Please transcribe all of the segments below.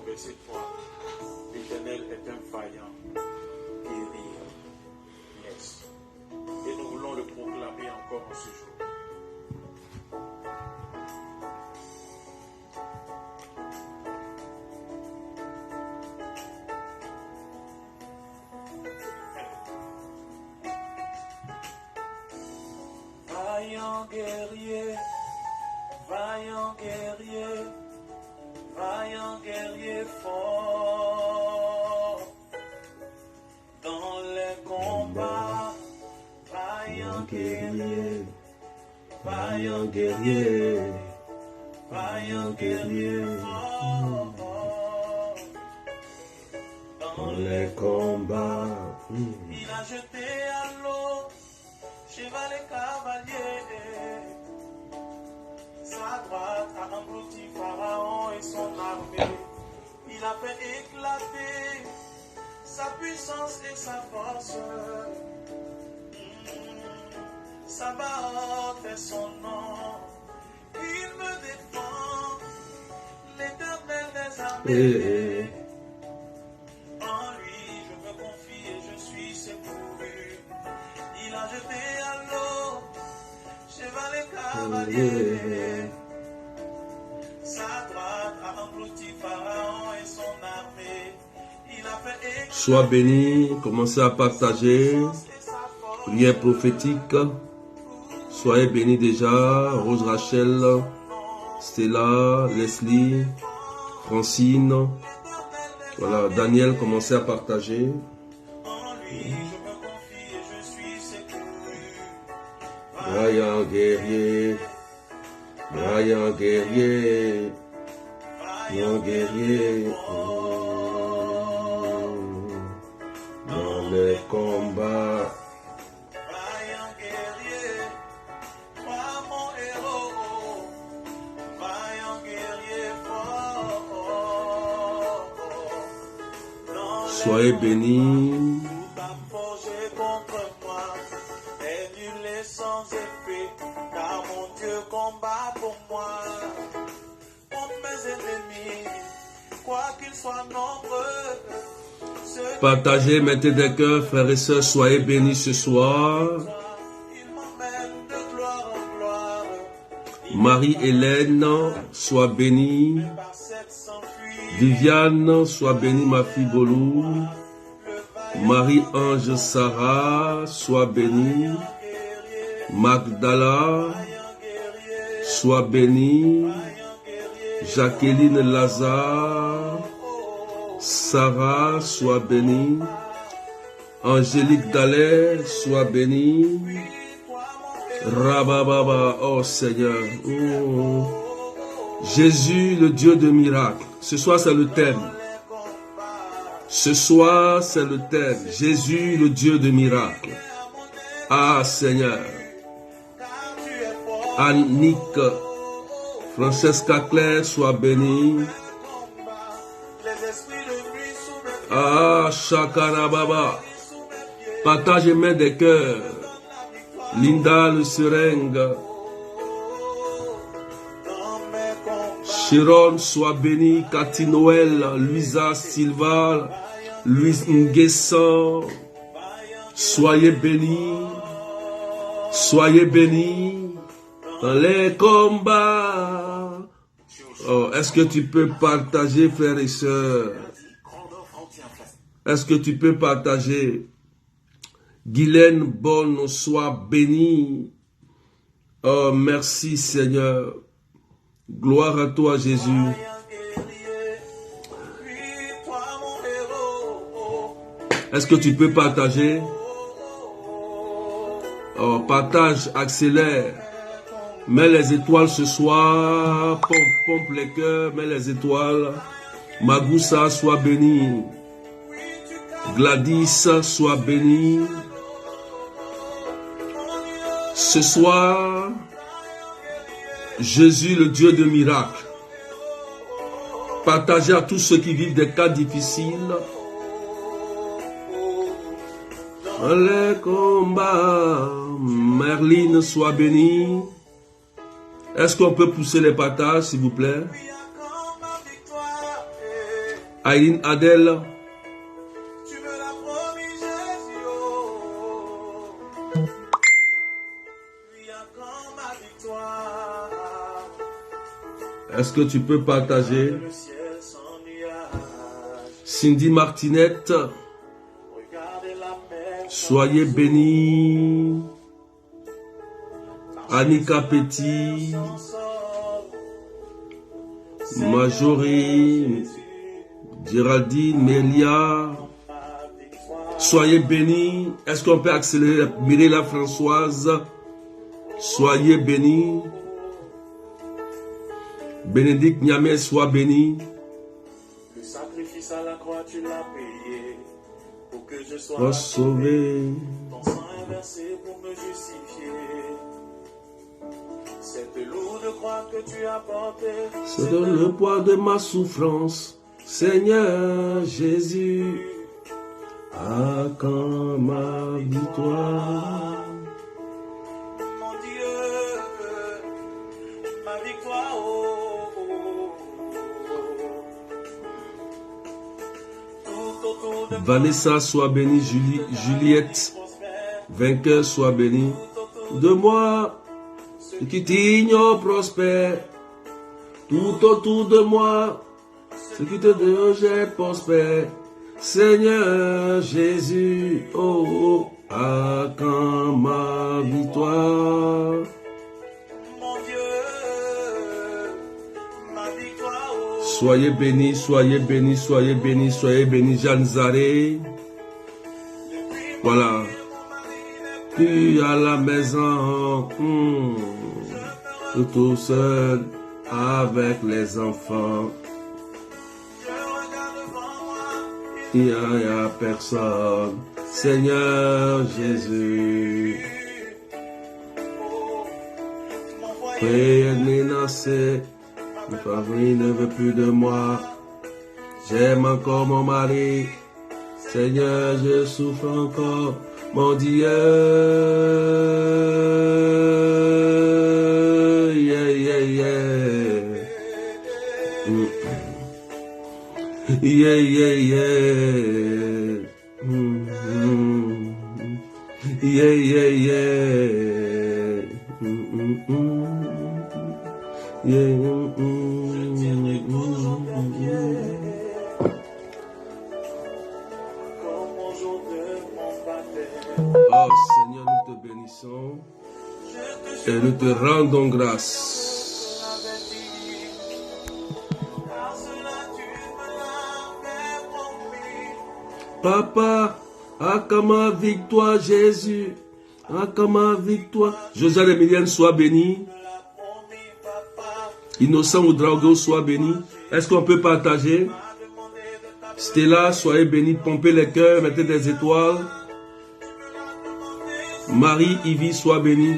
verset 3. L'Éternel est un vaillant guerrier. Yes. Et nous voulons le proclamer encore en ce jour. Vaillant guerrier, vaillant guerrier, vaillant guerrier fort dans les combats. Vaillant guerrier, vaillant guerrier, vaillant guerrier fort dans les combats. Il a jeté à l'eau cheval et cavalier. Sa droite a englouti Pharaon et son armée. Il a fait éclater sa puissance et sa force. Sabaoth est son nom. Il me défend, l'Éternel des armées. En lui je me confie et je suis secouru. Il a jeté à l'eau cheval et cavalier. Sa droite a englouti Pharaon et son armée. Il a fait éclater. Sois béni, commencez à partager. Prière prophétique. Soyez bénis déjà. Rose Rachel, Stella, Leslie, Francine. Voilà, Daniel, commencez à partager. Vaillant guerrier, vaillant guerrier, vaillant guerrier, dans les combats. Vaillant guerrier, toi mon héros, vaillant guerrier fort. Soyez bénis. Tout a forgé contre moi est nul et sans effet, car mon Dieu combat pour moi. Contre mes ennemis, quoi qu'ils soient nombreux. Partagez, mettez des cœurs, frères et sœurs, soyez bénis ce soir. Marie-Hélène, sois bénie. Viviane, sois bénie, ma fille Golou. Marie-Ange Sarah, sois bénie. Magdala, sois bénie. Jacqueline Lazare, Sarah, sois bénie. Angélique Dallaire, sois bénie. Rabababa, oh Seigneur. Oh. Jésus, le Dieu de miracles. Ce soir, c'est le thème. Ce soir, c'est le thème. Jésus, le Dieu de miracles. Ah, Seigneur. Annick, Francesca Claire, sois bénie. Ah, Shakarababa. Partage et mets des cœurs. Linda le seringue. Chiron, sois bénie. Cathy Noël, Luisa Silva, Louise Nguessan. Soyez bénis. Soyez bénis dans les combats. Oh, est-ce que tu peux partager, frères et sœurs? Est-ce que tu peux partager? Guylaine Bonne, sois bénie. Oh, merci Seigneur. Gloire à toi, Jésus. Est-ce que tu peux partager? Oh, partage, accélère. Mets les étoiles ce soir. Pompe les cœurs, mets les étoiles. Magoussa, sois béni. Gladys, sois béni. Ce soir, Jésus, le Dieu de miracles. Partagez à tous ceux qui vivent des cas difficiles. Les combats, Merline, sois bénie. Est-ce qu'on peut pousser les partages, s'il vous plaît? Aileen Adèle. Tu me l'as promis, Jésus. Oh. Il y a quand ma victoire. Est-ce que tu peux partager? Le ciel sans nuage. Cindy Martinette. Regardez la mer. Soyez bénis. Annika Petit. Majorie. Géraldine, Mélia. Soyez bénis. Est-ce qu'on peut accélérer? Mireille Françoise. Soyez bénis. Bénédicte Niamé, sois béni. Le sacrifice à la croix, tu l'as payé pour que je sois sauvé. Ton sang est versé pour me justifier. Cette lourde croix que tu as portée, C'est dans le poids de ma souffrance, Seigneur Jésus. À quand ma victoire? mon Dieu, ma victoire. Oh, oh, oh. Tout autour de Vanessa, sois bénie. Juliette, vainqueur, sois bénie. De moi, qui t'ignore prospère. Tout autour de moi, ce qui te rejette prospère. Seigneur Jésus, oh, oh, à quand ma victoire? mon Dieu, ma victoire. Oh. Soyez bénis, soyez bénis, soyez bénis, soyez bénis, Jeanne Zaré. Voilà. Tu à la maison, tout seul avec les enfants. Il n'y a personne. Seigneur Jésus. Prière menacée. Ma famille ne veut plus de moi. J'aime encore mon mari. Seigneur, je souffre encore. Mon Dieu. Yeah, yeah, yeah. Yeah, yeah, yeah. Yeah, yeah, yeah. Oh Seigneur, nous te bénissons et nous te rendons grâce. Papa, à ma victoire, Jésus. À ma victoire. Josiane Emilienne, sois béni. Innocent Oudraogo, sois béni. Est-ce qu'on peut partager? Stella, soyez béni. Pompez les cœurs, mettez des étoiles. Marie, Ivy, sois béni.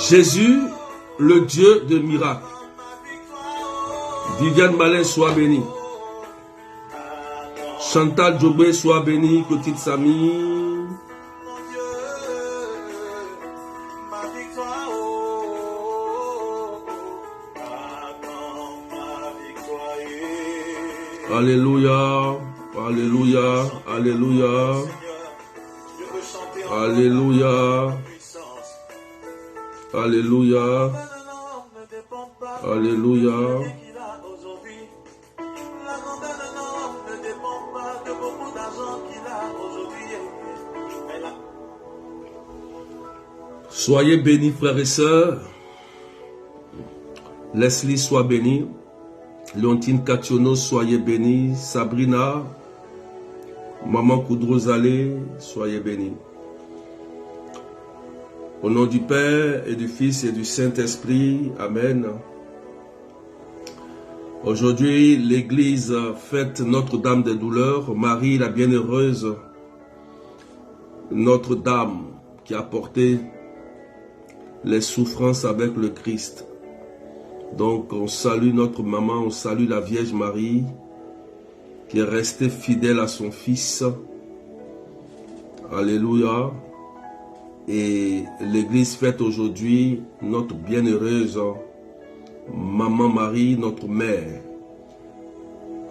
Jésus, le Dieu de miracles. Viviane Malin, sois béni. Chantal Djobé, sois béni. Petite Samy. Alléluia, alléluia, alléluia, alléluia, alléluia, alléluia. Soyez bénis, frères et sœurs. Leslie, sois bénie. Leontine Kationo, soyez bénie. Sabrina, Maman Koudrozalé, soyez bénie. Au nom du Père et du Fils et du Saint-Esprit, Amen. Aujourd'hui, l'Église fête Notre-Dame des douleurs, Marie la Bienheureuse, Notre-Dame qui a porté les souffrances avec le Christ. Donc on salue notre maman, on salue la Vierge Marie qui est restée fidèle à son Fils. Alléluia. Et l'Église fête aujourd'hui notre bienheureuse Maman Marie, notre mère.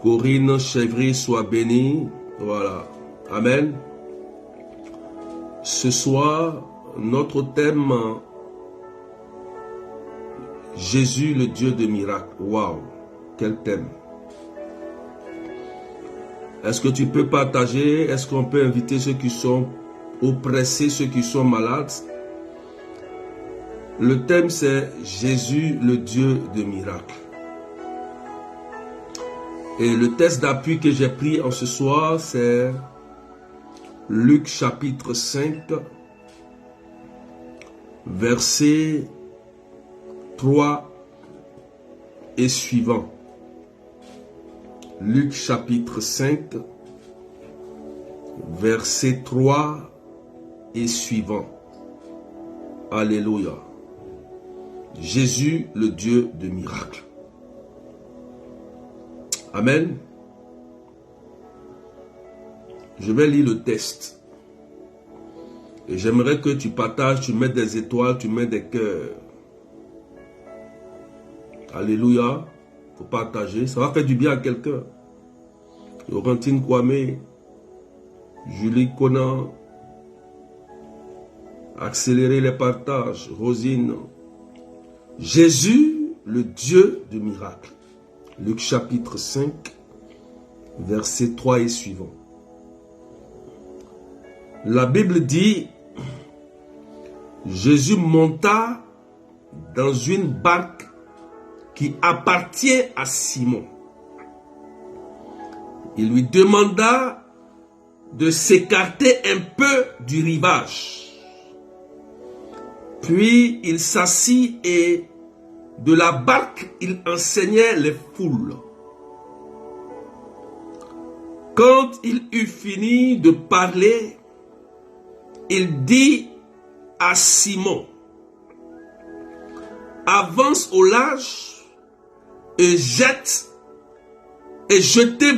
Corinne Chevry soit bénie. Voilà. Amen. Ce soir, notre thème, Jésus, le Dieu de miracles. Waouh, quel thème. Est-ce que tu peux partager? Est-ce qu'on peut inviter ceux qui sont oppressés, ceux qui sont malades? Le thème, c'est Jésus, le Dieu de miracles. Et le texte d'appui que j'ai pris en ce soir, c'est Luc chapitre 5, versets 3 et suivant. Luc chapitre 5, verset 3 et suivant. Alléluia. Jésus, le Dieu de miracles. Amen. Je vais lire le texte. Et j'aimerais que tu partages, tu mets des étoiles, tu mets des cœurs. Alléluia. Il faut partager. Ça va faire du bien à quelqu'un. Laurentine Kwame, Julie Conan. Accélérer les partages. Rosine. Jésus, le Dieu de miracles. Luc chapitre 5, versets 3 et suivant. La Bible dit, Jésus monta dans une barque qui appartient à Simon. Il lui demanda de s'écarter un peu du rivage. Puis il s'assit et de la barque, il enseignait les foules. Quand il eut fini de parler, il dit à Simon, « Avance au large et jetez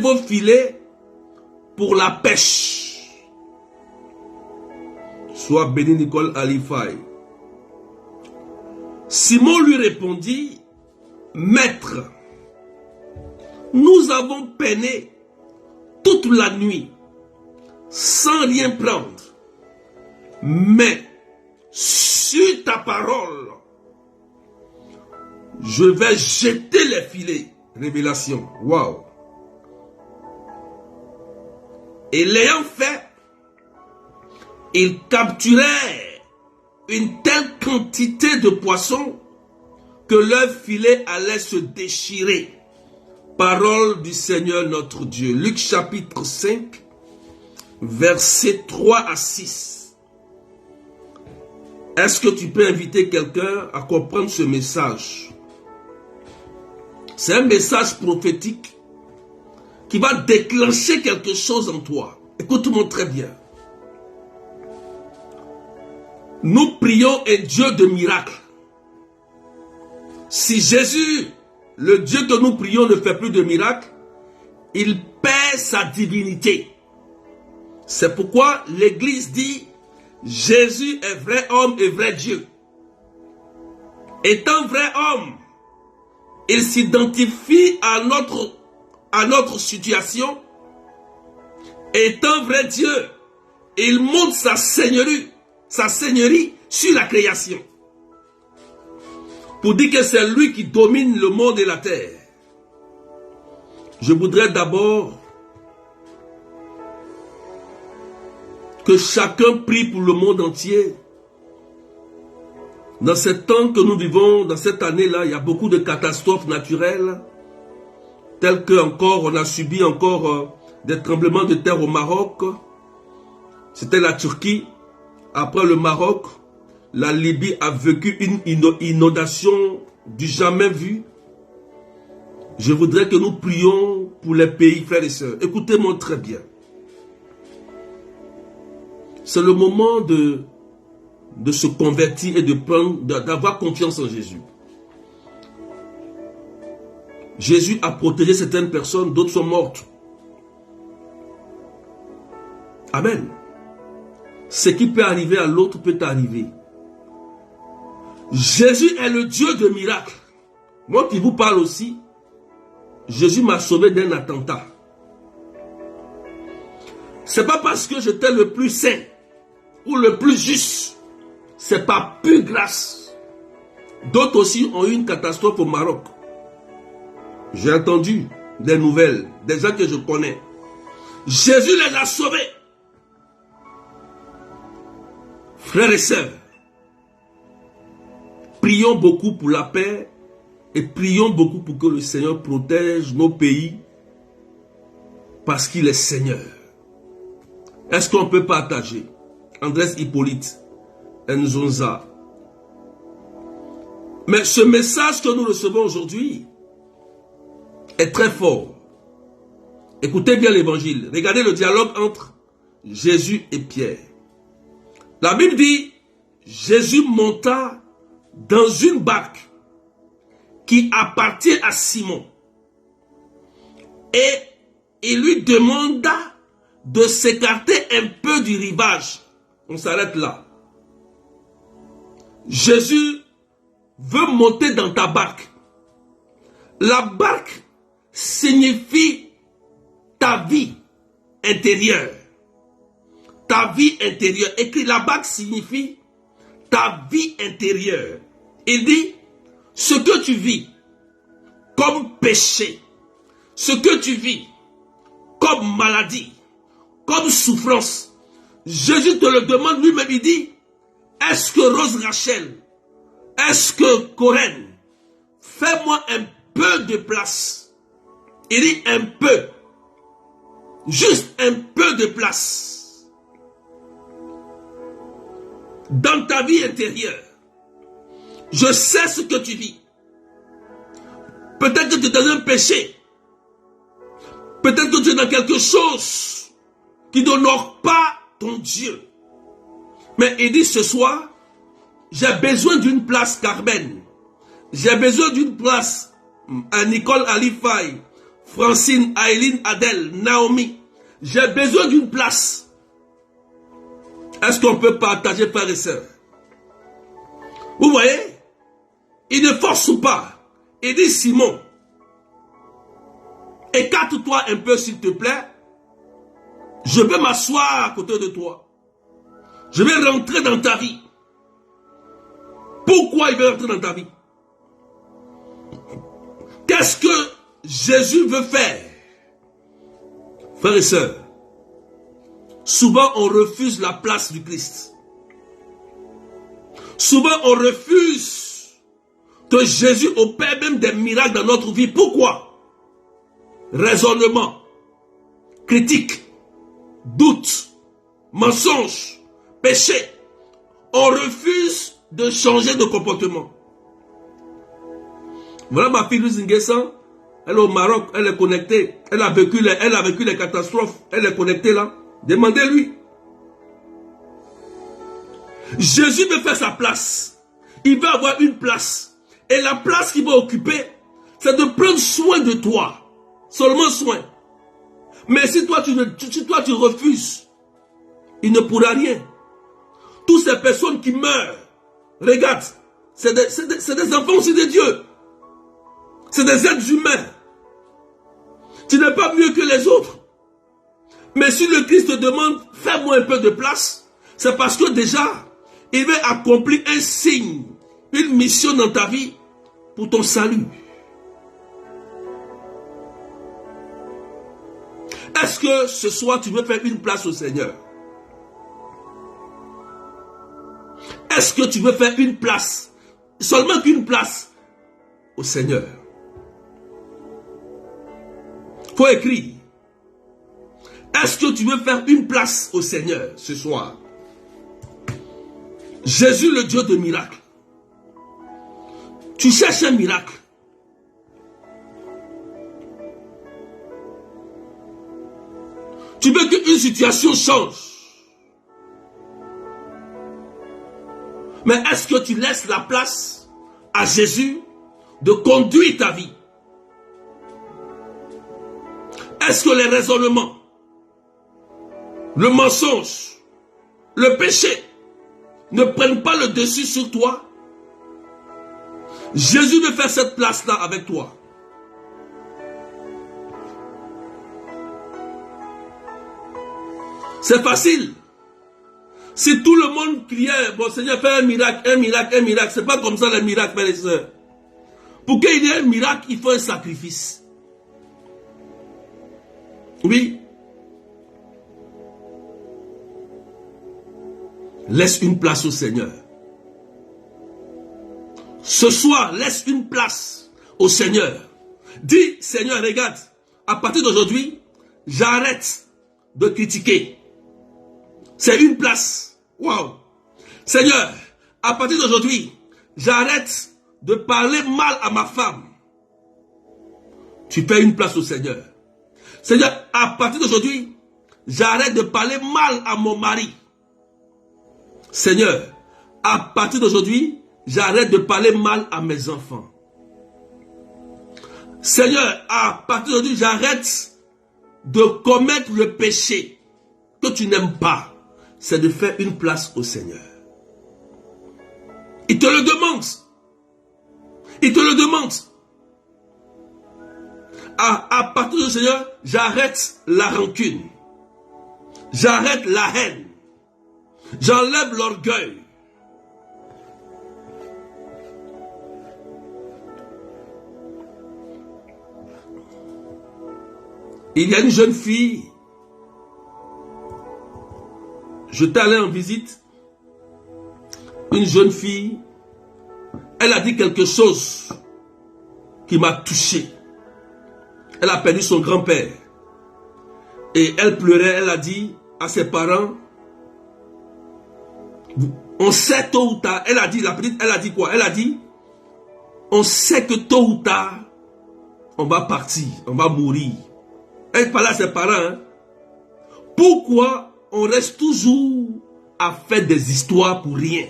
vos filets pour la pêche. » Sois béni Nicole Alifai. Simon lui répondit, « Maître, nous avons peiné toute la nuit sans rien prendre. Mais sur ta parole, je vais jeter les filets. » Révélation. Waouh. Et l'ayant fait, ils capturèrent une telle quantité de poissons que leur filet allait se déchirer. Parole du Seigneur notre Dieu. Luc chapitre 5, versets 3 à 6. Est-ce que tu peux inviter quelqu'un à comprendre ce message? C'est un message prophétique qui va déclencher quelque chose en toi. Écoute-moi très bien. Nous prions un Dieu de miracles. Si Jésus, le Dieu que nous prions, ne fait plus de miracles, il perd sa divinité. C'est pourquoi l'Église dit, Jésus est vrai homme et vrai Dieu. Étant vrai homme, il s'identifie à notre situation. Étant vrai Dieu, il montre sa seigneurie sur la création. Pour dire que c'est lui qui domine le monde et la terre. Je voudrais d'abord que chacun prie pour le monde entier. Dans ce temps que nous vivons, dans cette année-là, il y a beaucoup de catastrophes naturelles, telles que encore on a subi encore des tremblements de terre au Maroc. C'était la Turquie. Après le Maroc, la Libye a vécu une inondation du jamais vu. Je voudrais que nous prions pour les pays, frères et sœurs. Écoutez-moi très bien. C'est le moment de se convertir et d'avoir confiance en Jésus. Jésus a protégé certaines personnes, d'autres sont mortes. Amen. Ce qui peut arriver à l'autre peut arriver. Jésus est le Dieu de miracles. Moi qui vous parle aussi, Jésus m'a sauvé d'un attentat. C'est pas parce que j'étais le plus saint ou le plus juste. C'est par pure grâce. D'autres aussi ont eu une catastrophe au Maroc. J'ai entendu des nouvelles, des gens que je connais. Jésus les a sauvés. Frères et sœurs, prions beaucoup pour la paix et prions beaucoup pour que le Seigneur protège nos pays parce qu'il est Seigneur. Est-ce qu'on peut partager? Andrés Hippolyte, Nzonza. Mais ce message que nous recevons aujourd'hui est très fort. Écoutez bien l'évangile. Regardez le dialogue entre Jésus et Pierre. La Bible dit, Jésus monta dans une barque qui appartient à Simon. Et il lui demanda de s'écarter un peu du rivage. On s'arrête là. Jésus veut monter dans ta barque. La barque signifie ta vie intérieure. Ta vie intérieure. Écrit, la barque signifie ta vie intérieure. Il dit, ce que tu vis comme péché, ce que tu vis comme maladie, comme souffrance, Jésus te le demande lui-même, il dit, est-ce que Rose Rachel, est-ce que Corinne, fais-moi un peu de place. Il dit un peu, juste un peu de place. Dans ta vie intérieure, je sais ce que tu vis. Peut-être que tu es dans un péché. Peut-être que tu es dans quelque chose qui n'honore pas ton Dieu. Mais il dit ce soir, j'ai besoin d'une place Carmen. J'ai besoin d'une place à Nicole Alifay, Francine, Aileen, Adèle, Naomi. J'ai besoin d'une place. Est-ce qu'on peut partager, frères et sœurs? Vous voyez? Il ne force pas. Il dit, Simon, écarte-toi un peu s'il te plaît. Je vais m'asseoir à côté de toi. Je vais rentrer dans ta vie. Pourquoi il veut rentrer dans ta vie? Qu'est-ce que Jésus veut faire? Frères et sœurs, souvent on refuse la place du Christ. Souvent on refuse que Jésus opère même des miracles dans notre vie. Pourquoi? Raisonnement, critique, doute, mensonge, péché. On refuse de changer de comportement. Voilà ma fille Louise Nguessan, elle est au Maroc, elle est connectée, elle a vécu les catastrophes, elle est connectée là. Demandez-lui. Jésus veut faire sa place. Il veut avoir une place. Et la place qu'il va occuper, c'est de prendre soin de toi. Seulement soin. Mais si toi tu refuses, il ne pourra rien. Toutes ces personnes qui meurent, regarde, c'est des enfants aussi de Dieu. C'est des êtres humains. Tu n'es pas mieux que les autres. Mais si le Christ te demande, fais-moi un peu de place, c'est parce que déjà, il veut accomplir un signe, une mission dans ta vie pour ton salut. Est-ce que ce soir tu veux faire une place au Seigneur? Est-ce que tu veux faire une place, seulement qu'une place au Seigneur? Faut écrire. Est-ce que tu veux faire une place au Seigneur ce soir? Jésus, le Dieu de miracles. Tu cherches un miracle. Tu veux qu'une situation change. Mais est-ce que tu laisses la place à Jésus de conduire ta vie? Est-ce que les raisonnements, le mensonge, le péché ne prennent pas le dessus sur toi? Jésus veut faire cette place-là avec toi. C'est facile. Si tout le monde criait, bon Seigneur, fais un miracle, un miracle, un miracle. C'est pas comme ça les miracles, frères et sœurs. Pour qu'il y ait un miracle, il faut un sacrifice. Oui. Laisse une place au Seigneur. Ce soir, laisse une place au Seigneur. Dis, Seigneur, regarde, à partir d'aujourd'hui, j'arrête de critiquer. C'est une place. Waouh. Seigneur, à partir d'aujourd'hui, j'arrête de parler mal à ma femme. Tu fais une place au Seigneur. Seigneur, à partir d'aujourd'hui, j'arrête de parler mal à mon mari. Seigneur, à partir d'aujourd'hui, j'arrête de parler mal à mes enfants. Seigneur, à partir d'aujourd'hui, j'arrête de commettre le péché que tu n'aimes pas. C'est de faire une place au Seigneur. Il te le demande. Il te le demande. À partir du Seigneur, j'arrête la rancune. J'arrête la haine. J'enlève l'orgueil. Il y a une jeune fille. J'étais allé en visite. Une jeune fille. Elle a dit quelque chose qui m'a touché. Elle a perdu son grand-père. Et elle pleurait. Elle a dit à ses parents, on sait tôt ou tard. Elle a dit, la petite, elle a dit quoi? Elle a dit, on sait que tôt ou tard, on va partir, on va mourir. Elle parlait à ses parents. Hein? Pourquoi on reste toujours à faire des histoires pour rien?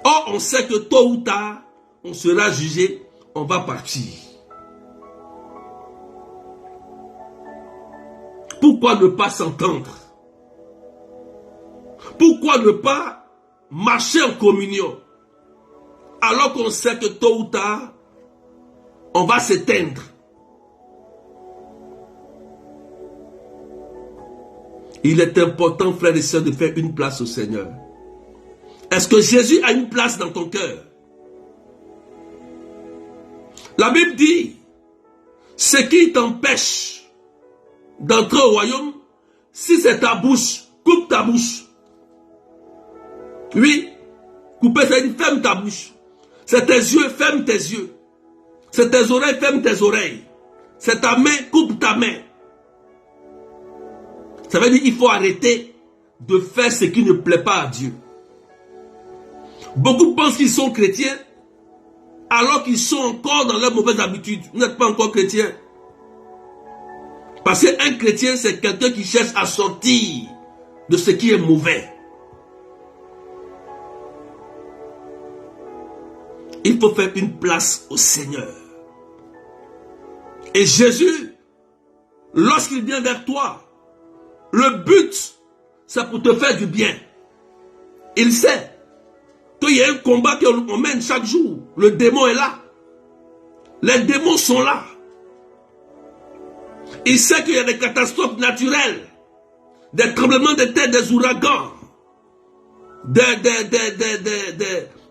Or, on sait que tôt ou tard, on sera jugé, on va partir. Pourquoi ne pas s'entendre? Pourquoi ne pas marcher en communion? Alors qu'on sait que tôt ou tard, on va s'éteindre. Il est important, frères et sœurs, de faire une place au Seigneur. Est-ce que Jésus a une place dans ton cœur? La Bible dit, ce qui t'empêche d'entrer au royaume, si c'est ta bouche, coupe ta bouche. Oui, couper, ça dit ferme ta bouche. C'est tes yeux, ferme tes yeux. C'est tes oreilles, ferme tes oreilles. C'est ta main, coupe ta main. Ça veut dire qu'il faut arrêter de faire ce qui ne plaît pas à Dieu. Beaucoup pensent qu'ils sont chrétiens alors qu'ils sont encore dans leurs mauvaises habitudes. Vous n'êtes pas encore chrétien. Parce qu'un chrétien, c'est quelqu'un qui cherche à sortir de ce qui est mauvais. Il faut faire une place au Seigneur. Et Jésus, lorsqu'il vient vers toi, le but, c'est pour te faire du bien. Il sait qu'il y a un combat qu'on mène chaque jour. Le démon est là. Les démons sont là. Il sait qu'il y a des catastrophes naturelles, des tremblements de terre, des ouragans,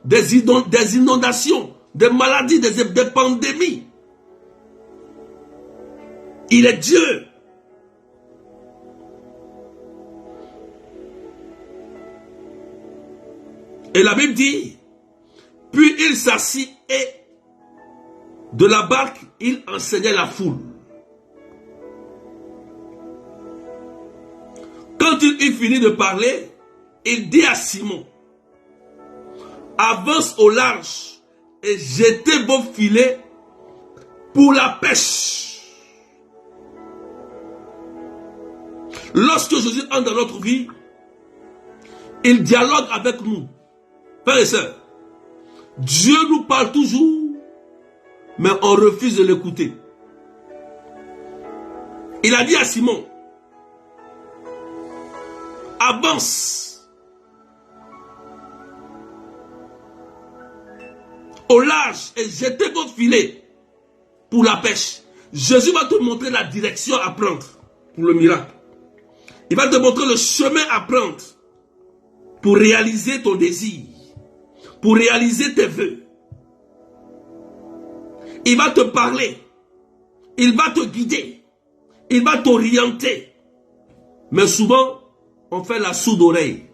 des inondations, des maladies, des pandémies. Il est Dieu. Et la Bible dit, puis il s'assit et de la barque, il enseignait la foule. Quand il eut fini de parler, il dit à Simon, avance au large et jetez vos filets pour la pêche. Lorsque Jésus entre dans notre vie, il dialogue avec nous. Frères et sœurs, Dieu nous parle toujours, mais on refuse de l'écouter. Il a dit à Simon, avance au large et jetez vos filets pour la pêche. Jésus va te montrer la direction à prendre pour le miracle. Il va te montrer le chemin à prendre pour réaliser ton désir, pour réaliser tes vœux. Il va te parler, il va te guider, il va t'orienter. Mais souvent, on fait la sourde oreille.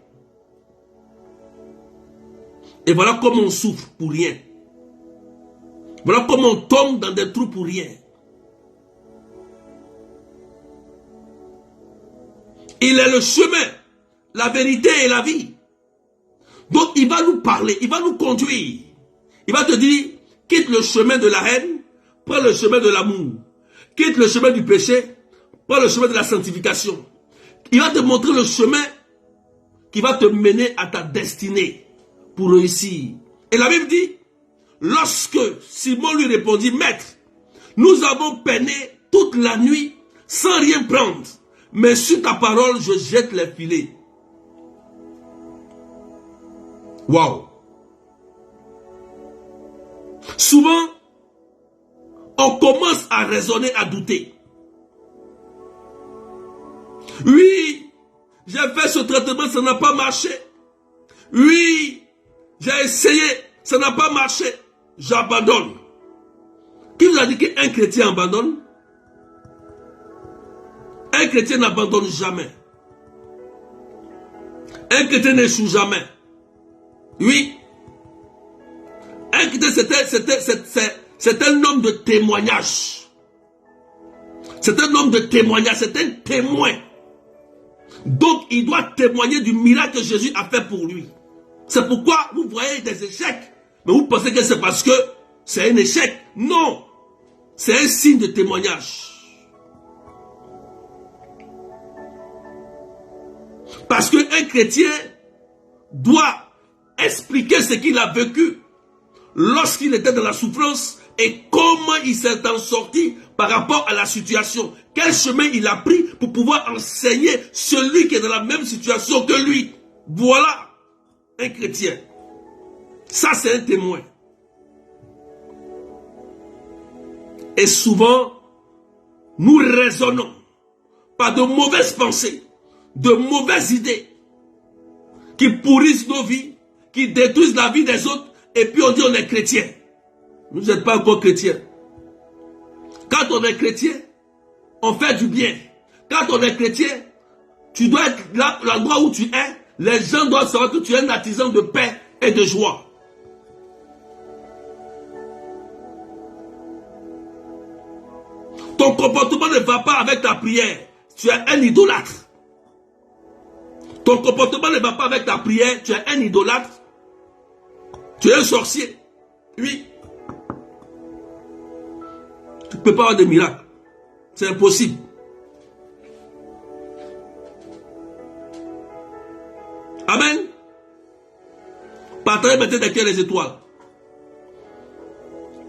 Et voilà comment on souffre pour rien. Voilà comment on tombe dans des trous pour rien. Il est le chemin, la vérité et la vie. Donc il va nous parler, il va nous conduire. Il va te dire, quitte le chemin de la haine, prends le chemin de l'amour. Quitte le chemin du péché, prends le chemin de la sanctification. Il va te montrer le chemin qui va te mener à ta destinée pour réussir. Et la Bible dit, lorsque Simon lui répondit, Maître, nous avons peiné toute la nuit sans rien prendre, mais sur ta parole, je jette les filets. Waouh! Souvent, on commence à raisonner, à douter. Oui, j'ai fait ce traitement, ça n'a pas marché. Oui, j'ai essayé, ça n'a pas marché. J'abandonne. Qui vous a dit qu'un chrétien abandonne? Un chrétien n'abandonne jamais. Un chrétien n'échoue jamais. Oui. Un chrétien, c'est un homme de témoignage. C'est un homme de témoignage, c'est un témoin. Donc, il doit témoigner du miracle que Jésus a fait pour lui. C'est pourquoi vous voyez des échecs. Mais vous pensez que c'est parce que c'est un échec. Non. C'est un signe de témoignage. Parce qu'un chrétien doit expliquer ce qu'il a vécu lorsqu'il était dans la souffrance et comment il s'est en sorti par rapport à la situation. Quel chemin il a pris pour pouvoir enseigner celui qui est dans la même situation que lui. Voilà un chrétien. Ça, c'est un témoin. Et souvent, nous raisonnons par de mauvaises pensées, de mauvaises idées qui pourrissent nos vies, qui détruisent la vie des autres, et puis on dit on est chrétien. Vous n'êtes pas encore chrétien. Quand on est chrétien, on fait du bien. Quand on est chrétien, tu dois être là, l'endroit où tu es, les gens doivent savoir que tu es un artisan de paix et de joie. Ton comportement ne va pas avec ta prière. Tu es un idolâtre. Ton comportement ne va pas avec ta prière. Tu es un idolâtre. Tu es un sorcier. Oui. Tu ne peux pas avoir de miracle. C'est impossible. Amen. Partagez maintenant des cœurs les étoiles.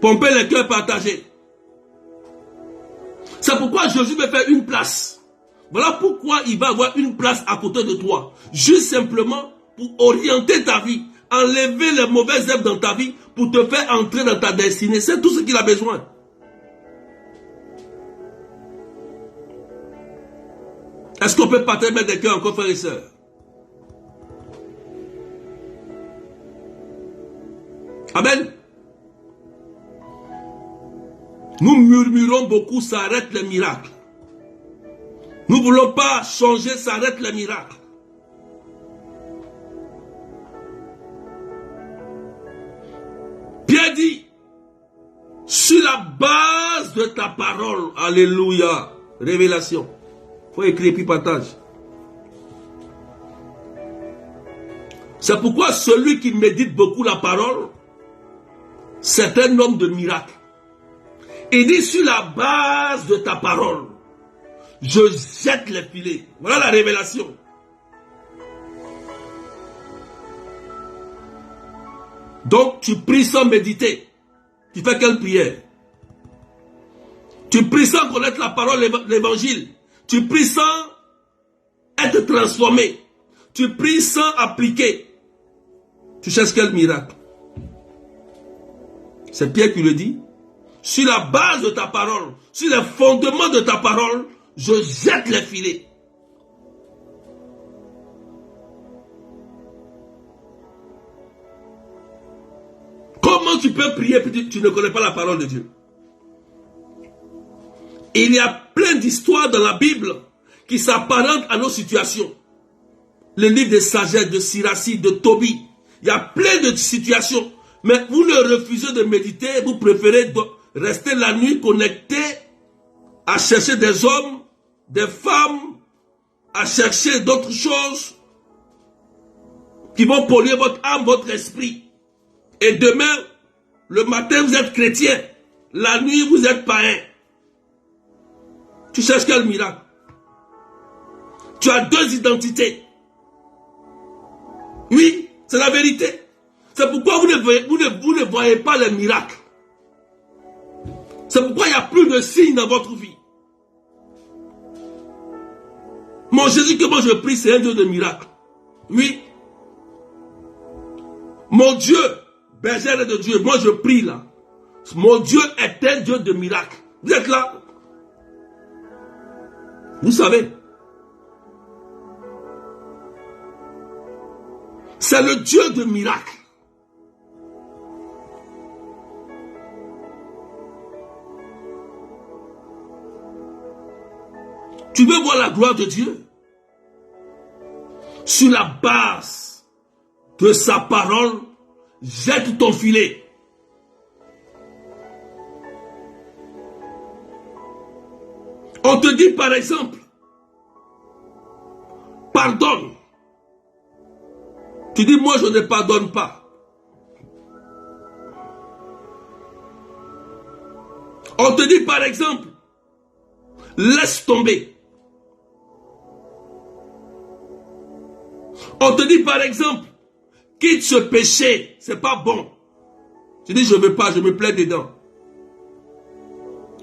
Pompez les cœurs partagés. C'est pourquoi Jésus veut faire une place. Voilà pourquoi il va avoir une place à côté de toi. Juste simplement pour orienter ta vie. Enlever les mauvaises œuvres dans ta vie pour te faire entrer dans ta destinée. C'est tout ce qu'il a besoin. Est-ce qu'on peut partager des cœurs encore, frères et sœurs? Amen. Nous murmurons beaucoup, ça arrête les miracles. Nous ne voulons pas changer, ça arrête les miracles. Pierre dit, sur la base de ta parole, alléluia, révélation. Il faut écrire puis partage. C'est pourquoi celui qui médite beaucoup la parole, c'est un homme de miracle. Il dit, sur la base de ta parole, je jette les filets. Voilà la révélation. Donc, tu pries sans méditer. Tu fais quelle prière? Tu pries sans connaître la parole, l'évangile. Tu pries sans être transformé. Tu pries sans appliquer. Tu cherches quel miracle? C'est Pierre qui le dit. Sur la base de ta parole, sur les fondements de ta parole, je jette les filets. Comment tu peux prier et tu ne connais pas la parole de Dieu? Il y a plein d'histoires dans la Bible qui s'apparentent à nos situations. Le livre de sagesse, de Siracide, de Tobie. Il y a plein de situations. Mais vous ne refusez de méditer, vous préférez rester la nuit connecté à chercher des hommes, des femmes, à chercher d'autres choses qui vont polluer votre âme, votre esprit. Et demain, le matin, vous êtes chrétien. La nuit, vous êtes païen. Tu cherches quel miracle? Tu as deux identités. Oui, c'est la vérité. C'est pourquoi vous ne voyez pas les miracles. C'est pourquoi il n'y a plus de signes dans votre vie. Mon Jésus que moi je prie, c'est un Dieu de miracles. Oui. Mon Dieu, berger de Dieu, moi je prie là. Mon Dieu est un Dieu de miracles. Vous êtes là? Vous savez. C'est le Dieu de miracles. Tu veux voir la gloire de Dieu? Sur la base de sa parole, jette ton filet. On te dit par exemple, pardonne. Tu dis, moi je ne pardonne pas. On te dit par exemple, laisse tomber. On te dit par exemple, quitte ce péché, c'est pas bon. Tu dis, je ne veux pas, je me plais dedans.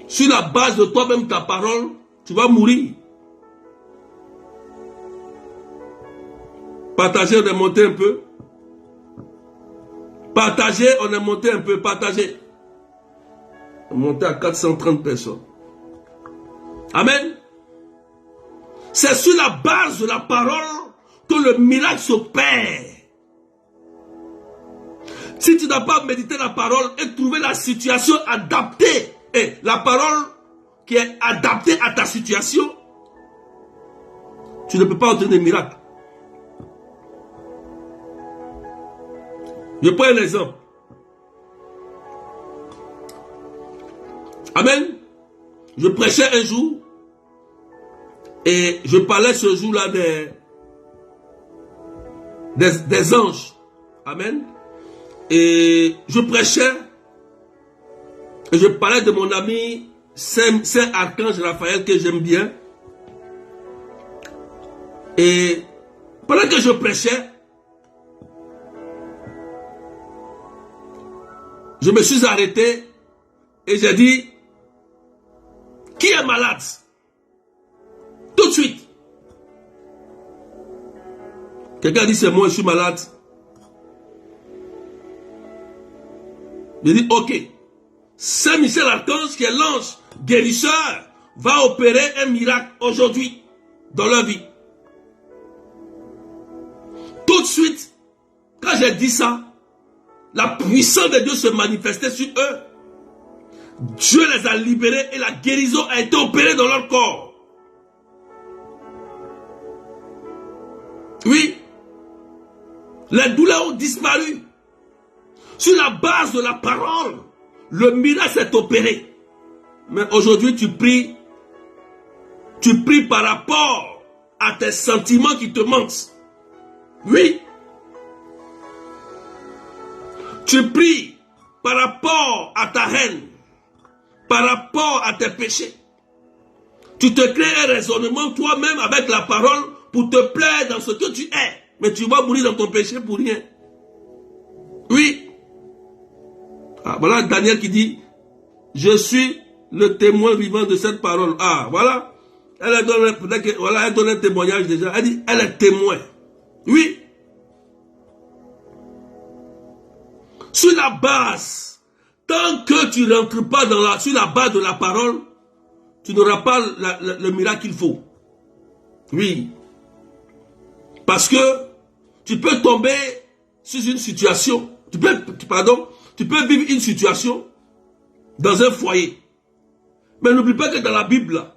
Sur la base de toi-même, ta parole, tu vas mourir. Partagez, on est monté un peu. Partagez, on est monté un peu. Partagez. On est monté à 430 personnes. Amen. C'est sur la base de la parole que le miracle s'opère. Si tu n'as pas médité la parole et trouvé la situation adaptée, et la parole qui est adaptée à ta situation, tu ne peux pas obtenir des miracles. Je prends un exemple. Amen. Je prêchais un jour et je parlais ce jour-là des anges. Amen. Et je prêchais et je parlais de mon ami Saint Archange Raphaël que j'aime bien. Et pendant que je prêchais, je me suis arrêté et j'ai dit, qui est malade? Tout de suite. Quelqu'un dit, c'est moi, je suis malade. J'ai dit, ok. Saint Michel Archange, qui est l'ange guérisseur, va opérer un miracle aujourd'hui dans leur vie. Tout de suite, quand j'ai dit ça, la puissance de Dieu se manifestait sur eux. Dieu les a libérés et la guérison a été opérée dans leur corps. Oui. Les douleurs ont disparu. Sur la base de la parole, le miracle s'est opéré. Mais aujourd'hui, tu pries par rapport à tes sentiments qui te mentent. Oui. Tu pries par rapport à ta haine, par rapport à tes péchés. Tu te crées un raisonnement toi-même avec la parole pour te plaire dans ce que tu es. Mais tu vas mourir dans ton péché pour rien. Oui. Ah, voilà Daniel qui dit, je suis le témoin vivant de cette parole. Ah, voilà. Elle donne un témoignage déjà. Elle dit, elle est témoin. Oui. Sur la base, tant que tu ne rentres pas sur la base de la parole, tu n'auras pas le miracle qu'il faut. Oui. Parce que tu peux tomber sur une situation, tu peux vivre une situation dans un foyer. Mais n'oublie pas que dans la Bible, là,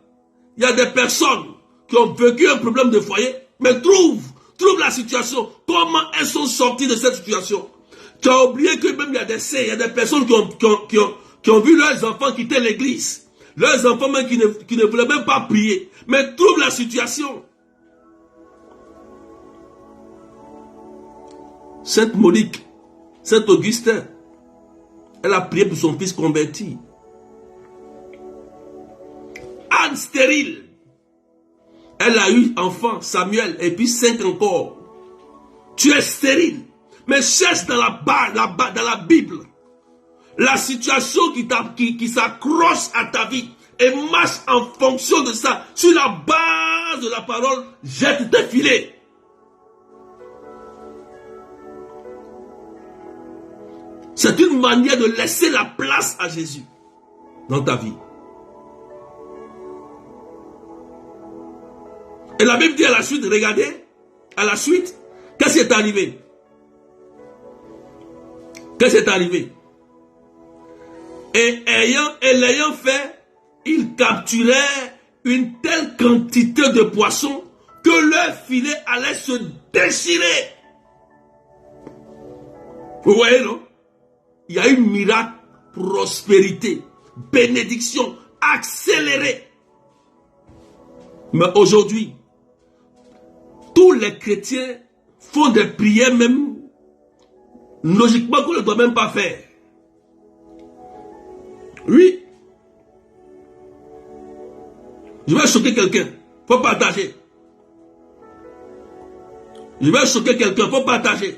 il y a des personnes qui ont vécu un problème de foyer, mais trouve la situation. Comment elles sont sorties de cette situation? Tu as oublié que même il y a des saints, il y a des personnes qui ont vu leurs enfants quitter l'église. Leurs enfants même qui ne voulaient même pas prier. Mais trouve la situation. Sainte Monique, Saint Augustin, elle a prié pour son fils converti. Anne stérile, elle a eu enfant, Samuel, et puis 5 encore. Tu es stérile. Mais cherche dans la Bible la situation qui s'accroche à ta vie et marche en fonction de ça. Sur la base de la parole, jette tes filets. C'est une manière de laisser la place à Jésus dans ta vie. Et la Bible dit à la suite, regardez, à la suite, qu'est-ce qui est arrivé? Qu'est-ce qui est arrivé? Et l'ayant fait, ils capturaient une telle quantité de poissons que leur filet allait se déchirer. Vous voyez, non? Il y a eu miracle, prospérité, bénédiction, accélérée. Mais aujourd'hui, tous les chrétiens font des prières même logiquement qu'on ne doit même pas faire. Oui. Je vais choquer quelqu'un. Il faut partager. Je vais choquer quelqu'un. Il faut partager.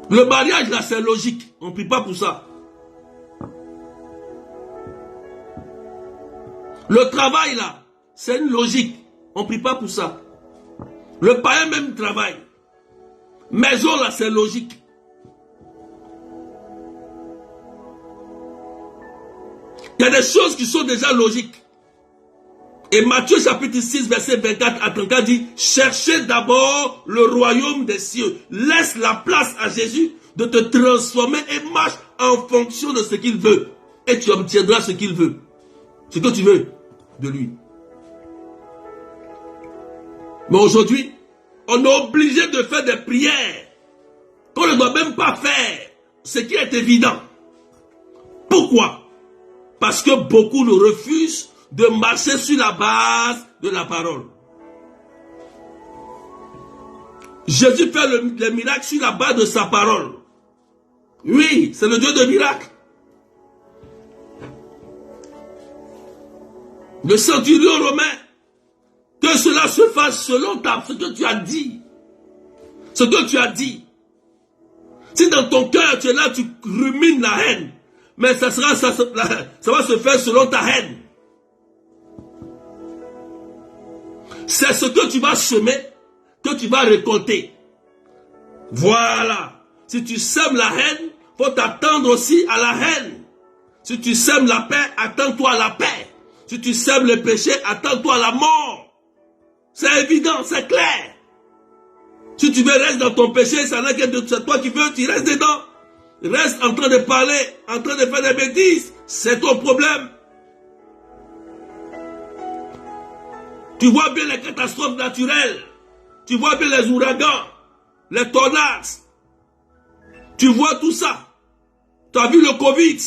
Le mariage là c'est logique. On ne prie pas pour ça. Le travail là, c'est une logique. On ne prie pas pour ça. Le païen même travaille. Maison là, c'est logique. Il y a des choses qui sont déjà logiques. Et Matthieu chapitre 6, verset 24 à 34 dit, cherchez d'abord le royaume des cieux. Laisse la place à Jésus de te transformer et marche en fonction de ce qu'il veut. Et tu obtiendras ce qu'il veut. Ce que tu veux de lui. Mais aujourd'hui, on est obligé de faire des prières qu'on ne doit même pas faire. Ce qui est évident. Pourquoi? Parce que beaucoup nous refusent de marcher sur la base de la parole. Jésus fait le miracle sur la base de sa parole. Oui, c'est le Dieu de miracles. Le centurion romain, que cela se fasse selon ce que tu as dit. Ce que tu as dit. Si dans ton cœur tu es là, tu rumines la haine, mais ça va se faire selon ta haine. C'est ce que tu vas semer, que tu vas récolter. Voilà. Si tu sèmes la haine, il faut t'attendre aussi à la haine. Si tu sèmes la paix, attends-toi à la paix. Si tu sèmes le péché, attends-toi à la mort. C'est évident, c'est clair. Si tu veux rester dans ton péché, c'est toi qui veux, tu restes dedans. Reste en train de parler, en train de faire des bêtises. C'est ton problème. Tu vois bien les catastrophes naturelles. Tu vois bien les ouragans, les tornades. Tu vois tout ça. Tu as vu le Covid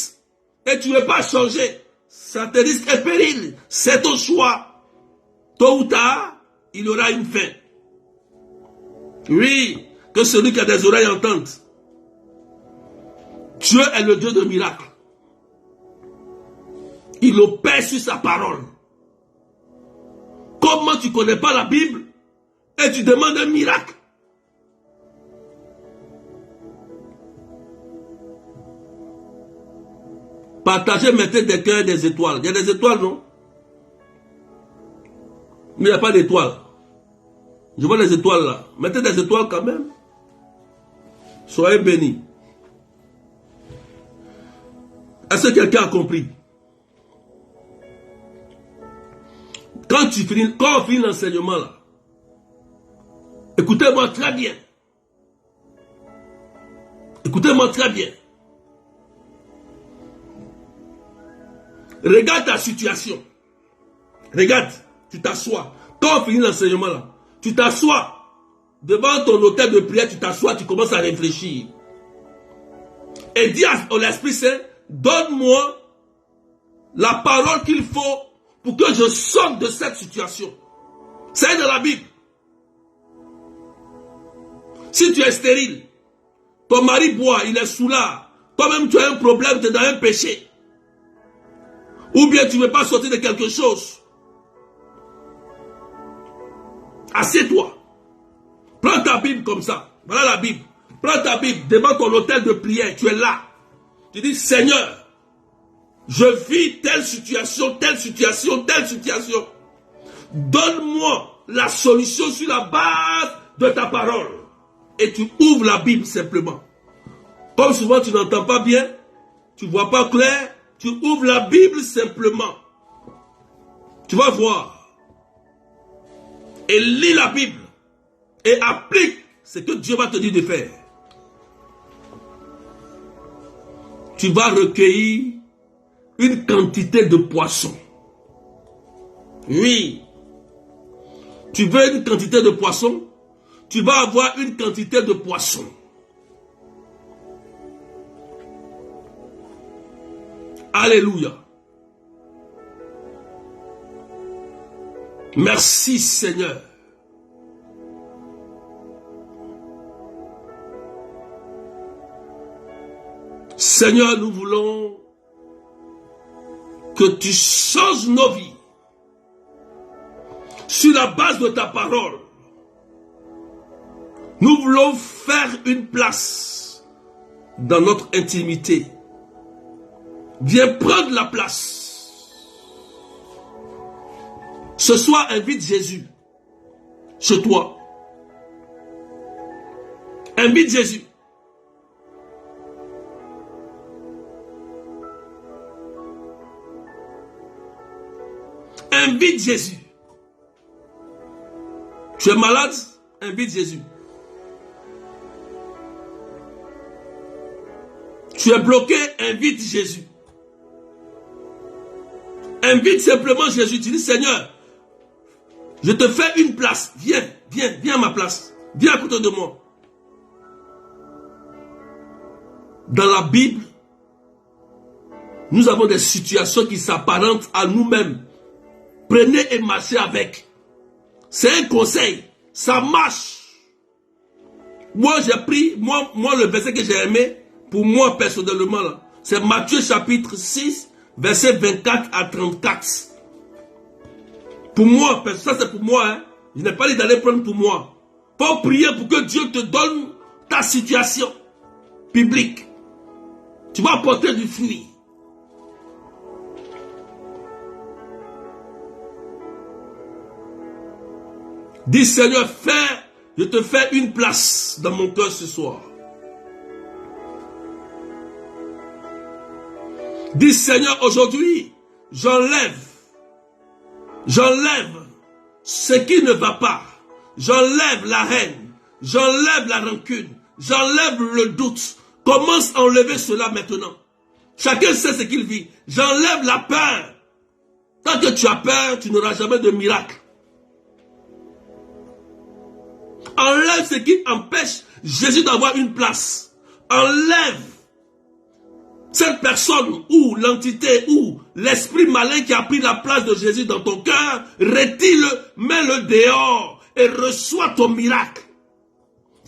et tu ne veux pas changer. Ça te risque un péril. C'est ton choix. Tôt ou tard, il y aura une fin. Oui, que celui qui a des oreilles entende. Dieu est le Dieu de miracles. Il opère sur sa parole. Comment tu ne connais pas la Bible et tu demandes un miracle? Partagez, mettez des cœurs et des étoiles. Il y a des étoiles, non? Mais il n'y a pas d'étoiles. Je vois les étoiles là. Mettez des étoiles quand même. Soyez bénis. Est-ce que quelqu'un a compris? Quand on finit l'enseignement là, Écoutez-moi très bien. Écoutez-moi très bien. Regarde ta situation. Regarde, tu t'assois. Quand on finit l'enseignement là, tu t'assois devant ton hôtel de prière, tu t'assois, tu commences à réfléchir. Et dis à l'Esprit Saint, donne-moi la parole qu'il faut pour que je sorte de cette situation. C'est dans la Bible. Si tu es stérile, ton mari boit, il est soulard, toi-même tu as un problème, tu es dans un péché. Ou bien tu ne veux pas sortir de quelque chose. Assieds-toi. Prends ta Bible comme ça. Voilà la Bible. Prends ta Bible devant ton hôtel de prière. Tu es là. Tu dis, Seigneur, je vis telle situation, telle situation, telle situation. Donne-moi la solution sur la base de ta parole. Et tu ouvres la Bible simplement. Comme souvent tu n'entends pas bien, tu ne vois pas clair, tu ouvres la Bible simplement. Tu vas voir. Et lis la Bible. Et applique ce que Dieu va te dire de faire. Tu vas recueillir une quantité de poissons. Oui. Tu veux une quantité de poissons? Tu vas avoir une quantité de poissons. Alléluia. Merci Seigneur. Seigneur, nous voulons que tu changes nos vies sur la base de ta parole. Nous voulons faire une place dans notre intimité. Viens prendre la place. Ce soir, invite Jésus chez toi. Invite Jésus. Invite Jésus. Tu es malade? Invite Jésus. Tu es bloqué? Invite Jésus. Invite simplement Jésus. Tu dis, Seigneur, je te fais une place. Viens, viens, viens à ma place. Viens à côté de moi. Dans la Bible, nous avons des situations qui s'apparentent à nous-mêmes. Prenez et marchez avec. C'est un conseil. Ça marche. Moi, j'ai pris, moi, le verset que j'ai aimé, pour moi, personnellement, c'est Matthieu chapitre 6, verset 24 à 34. Pour moi, ça c'est pour moi. Hein. Je n'ai pas dit d'aller prendre pour moi. Faut prier pour que Dieu te donne ta situation publique. Tu vas apporter du fruit. Dis Seigneur, je te fais une place dans mon cœur ce soir. Dis Seigneur, aujourd'hui, j'enlève ce qui ne va pas. J'enlève la haine, j'enlève la rancune, j'enlève le doute. Commence à enlever cela maintenant. Chacun sait ce qu'il vit. J'enlève la peur. Tant que tu as peur, tu n'auras jamais de miracle. Enlève ce qui empêche Jésus d'avoir une place. Enlève cette personne ou l'entité ou l'esprit malin qui a pris la place de Jésus dans ton cœur. Retire-le, mets-le dehors et reçois ton miracle.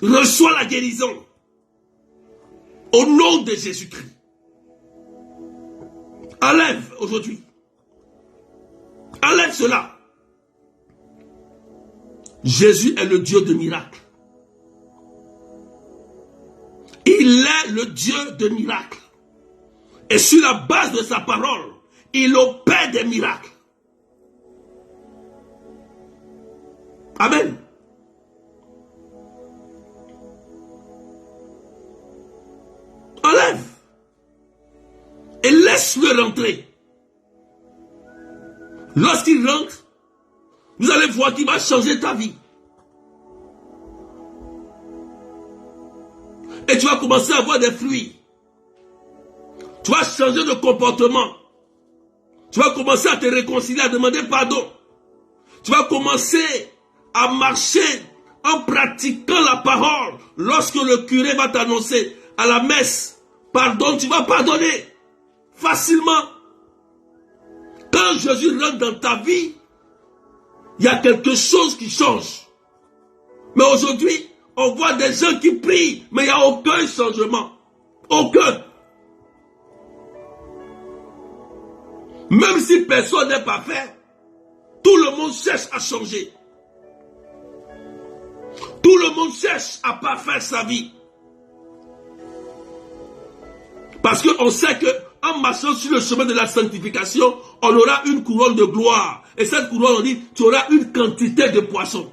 Reçois la guérison. Au nom de Jésus-Christ. Enlève aujourd'hui. Enlève cela. Jésus est le Dieu de miracles. Il est le Dieu de miracles. Et sur la base de sa parole, il opère des miracles. Amen. Enlève. Et laisse-le rentrer. Lorsqu'il rentre, vous allez voir qu'il va changer ta vie. Et tu vas commencer à avoir des fruits. Tu vas changer de comportement. Tu vas commencer à te réconcilier, à demander pardon. Tu vas commencer à marcher en pratiquant la parole. Lorsque le curé va t'annoncer à la messe, pardonne, tu vas pardonner facilement. Quand Jésus rentre dans ta vie, il y a quelque chose qui change. Mais aujourd'hui, on voit des gens qui prient, mais il n'y a aucun changement. Aucun. Même si personne n'est parfait, tout le monde cherche à changer. Tout le monde cherche à parfaire sa vie. Parce qu'on sait qu'en marchant sur le chemin de la sanctification, on aura une couronne de gloire. Et cette couronne, on dit, tu auras une quantité de poissons.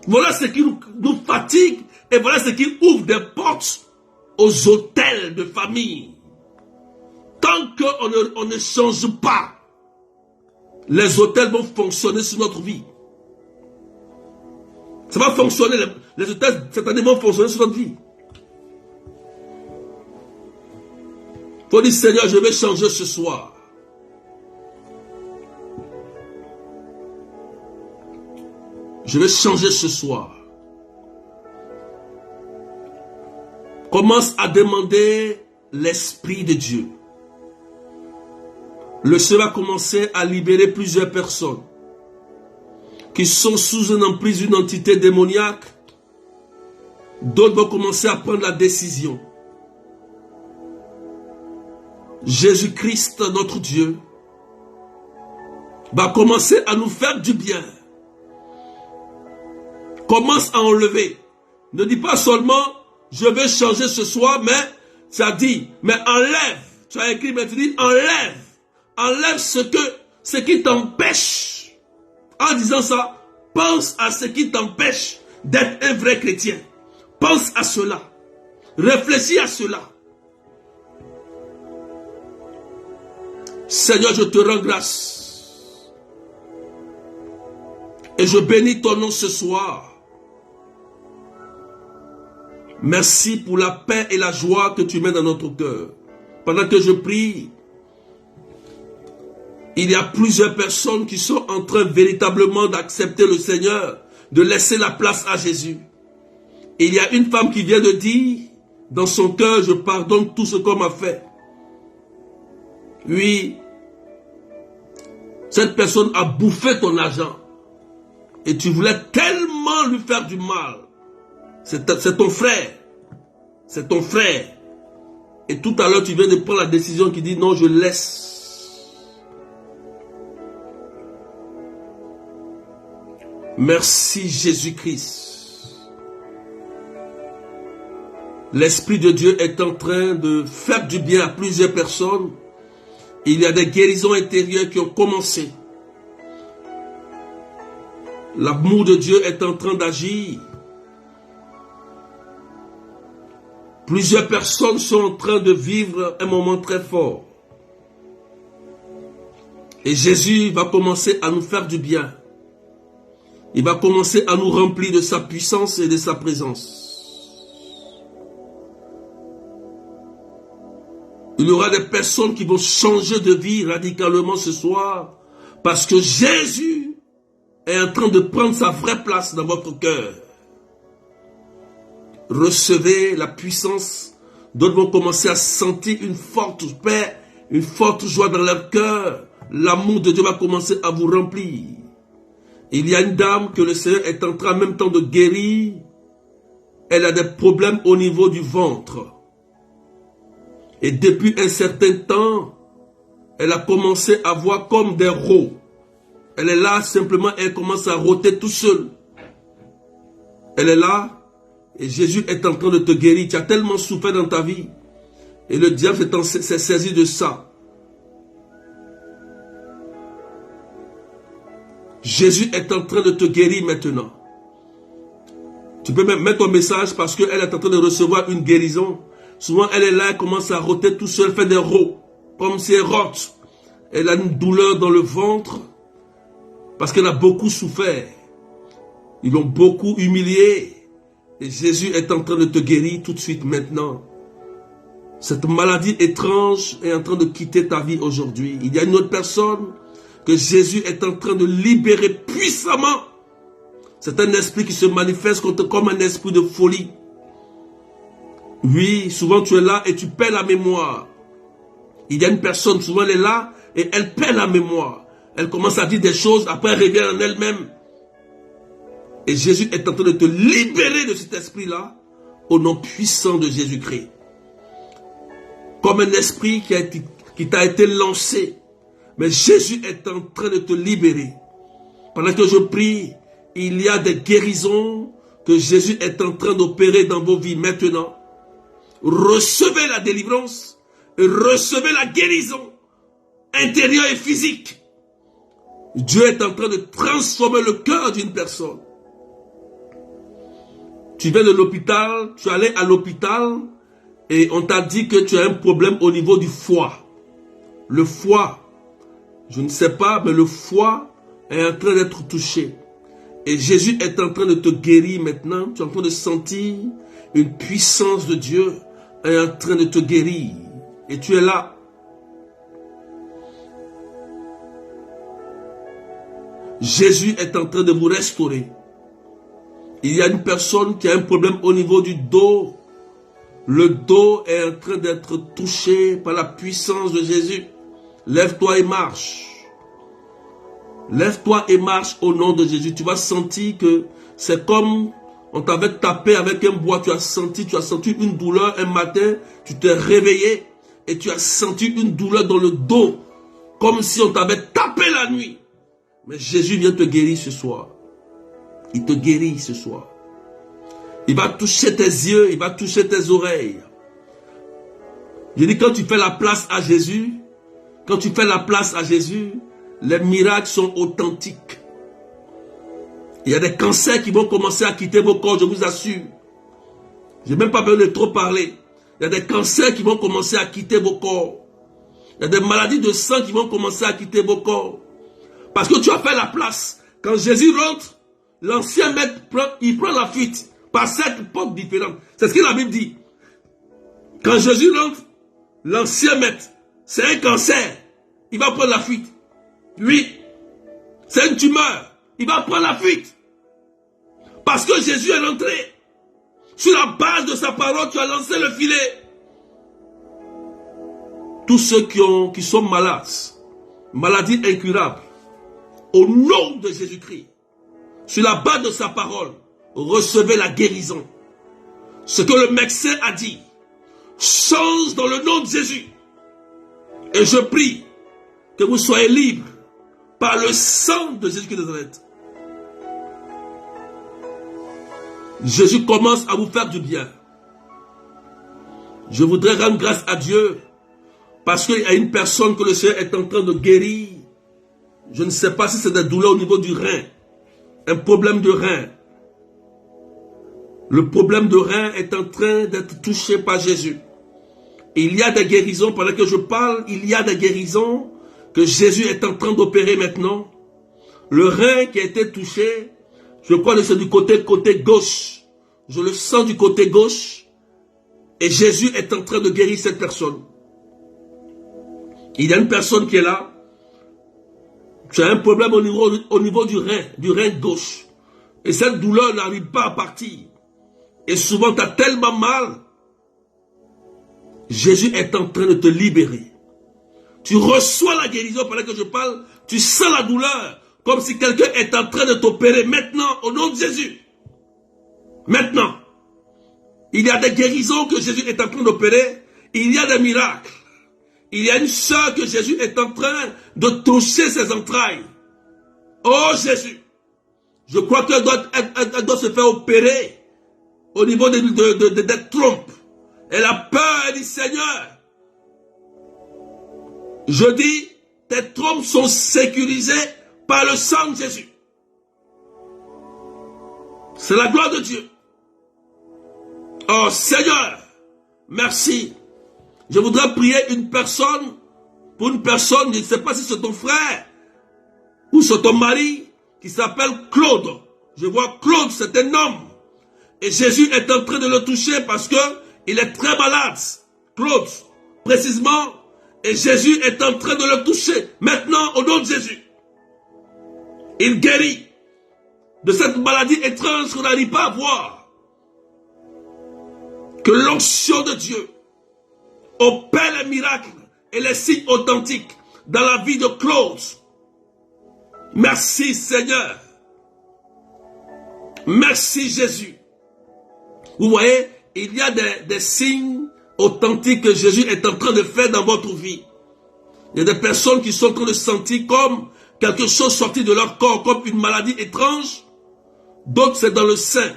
Voilà ce qui nous fatigue et voilà ce qui ouvre des portes aux hôtels de famille. Tant qu'on ne change pas, les hôtels vont fonctionner sur notre vie. Ça va fonctionner, les hôtels cette année vont fonctionner sur notre vie. Il faut dire, Seigneur, je vais changer ce soir. Je vais changer ce soir. Commence à demander l'Esprit de Dieu. Le Seigneur va commencer à libérer plusieurs personnes qui sont sous une emprise d'une entité démoniaque. D'autres vont commencer à prendre la décision. Jésus-Christ, notre Dieu, va commencer à nous faire du bien. Commence à enlever. Ne dis pas seulement, je vais changer ce soir, mais ça dit, mais enlève. Tu as écrit, mais tu dis, enlève. Enlève ce qui t'empêche. En disant ça, pense à ce qui t'empêche d'être un vrai chrétien. Pense à cela. Réfléchis à cela. Seigneur, je te rends grâce. Et je bénis ton nom ce soir. Merci pour la paix et la joie que tu mets dans notre cœur. Pendant que je prie, il y a plusieurs personnes qui sont en train véritablement d'accepter le Seigneur, de laisser la place à Jésus. Il y a une femme qui vient de dire, dans son cœur, je pardonne tout ce qu'on m'a fait. Oui, cette personne a bouffé ton argent et tu voulais tellement lui faire du mal. C'est ton frère. C'est ton frère. Et tout à l'heure, tu viens de prendre la décision qui dit non, je laisse. Merci Jésus-Christ. L'Esprit de Dieu est en train de faire du bien à plusieurs personnes. Il y a des guérisons intérieures qui ont commencé. L'amour de Dieu est en train d'agir. Plusieurs personnes sont en train de vivre un moment très fort. Et Jésus va commencer à nous faire du bien. Il va commencer à nous remplir de sa puissance et de sa présence. Il y aura des personnes qui vont changer de vie radicalement ce soir parce que Jésus est en train de prendre sa vraie place dans votre cœur. Recevez la puissance. D'autres vont commencer à sentir une forte paix, une forte joie dans leur cœur. L'amour de Dieu va commencer à vous remplir. Il y a une dame que le Seigneur est en train en même temps de guérir. Elle a des problèmes au niveau du ventre. Et depuis un certain temps, elle a commencé à voir comme des rots. Elle est là, simplement, elle commence à rôter tout seul. Elle est là, et Jésus est en train de te guérir. Tu as tellement souffert dans ta vie. Et le diable s'est saisi de ça. Jésus est en train de te guérir maintenant. Tu peux même mettre ton message parce qu'elle est en train de recevoir une guérison. Souvent, elle est là, elle commence à rôter tout seul, fait des rots, comme si elle rote. Elle a une douleur dans le ventre parce qu'elle a beaucoup souffert. Ils l'ont beaucoup humilié. Et Jésus est en train de te guérir tout de suite maintenant. Cette maladie étrange est en train de quitter ta vie aujourd'hui. Il y a une autre personne que Jésus est en train de libérer puissamment. C'est un esprit qui se manifeste comme un esprit de folie. Oui, souvent tu es là et tu perds la mémoire. Il y a une personne, souvent elle est là et elle perd la mémoire. Elle commence à dire des choses, après elle revient en elle-même. Et Jésus est en train de te libérer de cet esprit-là au nom puissant de Jésus-Christ. Comme un esprit qui t'a été lancé. Mais Jésus est en train de te libérer. Pendant que je prie, il y a des guérisons que Jésus est en train d'opérer dans vos vies maintenant. Recevez la délivrance et recevez la guérison intérieure et physique. Dieu est en train de transformer le cœur d'une personne. Tu viens de l'hôpital, tu es allé à l'hôpital et on t'a dit que tu as un problème au niveau du foie. Le foie, je ne sais pas, mais le foie est en train d'être touché. Et Jésus est en train de te guérir maintenant. Tu es en train de sentir une puissance de Dieu est en train de te guérir. Et tu es là. Jésus est en train de vous restaurer. Il y a une personne qui a un problème au niveau du dos. Le dos est en train d'être touché par la puissance de Jésus. Lève-toi et marche. Lève-toi et marche au nom de Jésus. Tu vas sentir que c'est comme on t'avait tapé avec un bois. Tu as senti une douleur un matin. Tu t'es réveillé et tu as senti une douleur dans le dos. Comme si on t'avait tapé la nuit. Mais Jésus vient te guérir ce soir. Il te guérit ce soir. Il va toucher tes yeux, il va toucher tes oreilles. Je dis quand tu fais la place à Jésus, les miracles sont authentiques. Il y a des cancers qui vont commencer à quitter vos corps, je vous assure. Je n'ai même pas besoin de trop parler. Il y a des cancers qui vont commencer à quitter vos corps. Il y a des maladies de sang qui vont commencer à quitter vos corps. Parce que tu as fait la place. Quand Jésus rentre, l'ancien maître il prend la fuite par 7 portes différentes. C'est ce que la Bible dit. Quand Jésus rentre, l'ancien maître, c'est un cancer. Il va prendre la fuite. Oui, c'est une tumeur. Il va prendre la fuite. Parce que Jésus est rentré. Sur la base de sa parole, tu as lancé le filet. Tous ceux qui sont malades, maladies incurables, au nom de Jésus-Christ, sur la base de sa parole, recevez la guérison. Ce que le médecin a dit, change dans le nom de Jésus. Et je prie que vous soyez libres par le sang de Jésus-Christ de Nazareth. Jésus commence à vous faire du bien. Je voudrais rendre grâce à Dieu parce qu'il y a une personne que le Seigneur est en train de guérir. Je ne sais pas si c'est des douleurs au niveau du rein. Un problème de rein. Le problème de rein est en train d'être touché par Jésus. Il y a des guérisons, pendant que je parle, il y a des guérisons que Jésus est en train d'opérer maintenant. Le rein qui a été touché, je crois que c'est du côté gauche. Je le sens du côté gauche. Et Jésus est en train de guérir cette personne. Il y a une personne qui est là. Tu as un problème au niveau du rein gauche. Et cette douleur n'arrive pas à partir. Et souvent tu as tellement mal. Jésus est en train de te libérer. Tu reçois la guérison pendant que je parle. Tu sens la douleur. Comme si quelqu'un est en train de t'opérer maintenant au nom de Jésus. Maintenant. Il y a des guérisons que Jésus est en train d'opérer. Il y a des miracles. Il y a une sœur que Jésus est en train de toucher ses entrailles. Oh Jésus. Je crois qu'elle doit se faire opérer au niveau des trompes. Elle a peur, elle dit Seigneur. Je dis, tes trompes sont sécurisées par le sang de Jésus. C'est la gloire de Dieu. Oh Seigneur, merci. Je voudrais prier pour une personne, je ne sais pas si c'est ton frère ou c'est ton mari, qui s'appelle Claude. Je vois Claude, c'est un homme. Et Jésus est en train de le toucher parce que il est très malade. Claude, précisément. Et Jésus est en train de le toucher. Maintenant, au nom de Jésus. Il guérit de cette maladie étrange qu'on n'arrive pas à voir. Que l'onction de Dieu opère les miracles et les signes authentiques dans la vie de Claude. Merci Seigneur. Merci Jésus. Vous voyez, il y a des signes authentiques que Jésus est en train de faire dans votre vie. Il y a des personnes qui sont en train de sentir comme quelque chose sorti de leur corps, comme une maladie étrange. D'autres, c'est dans le sein.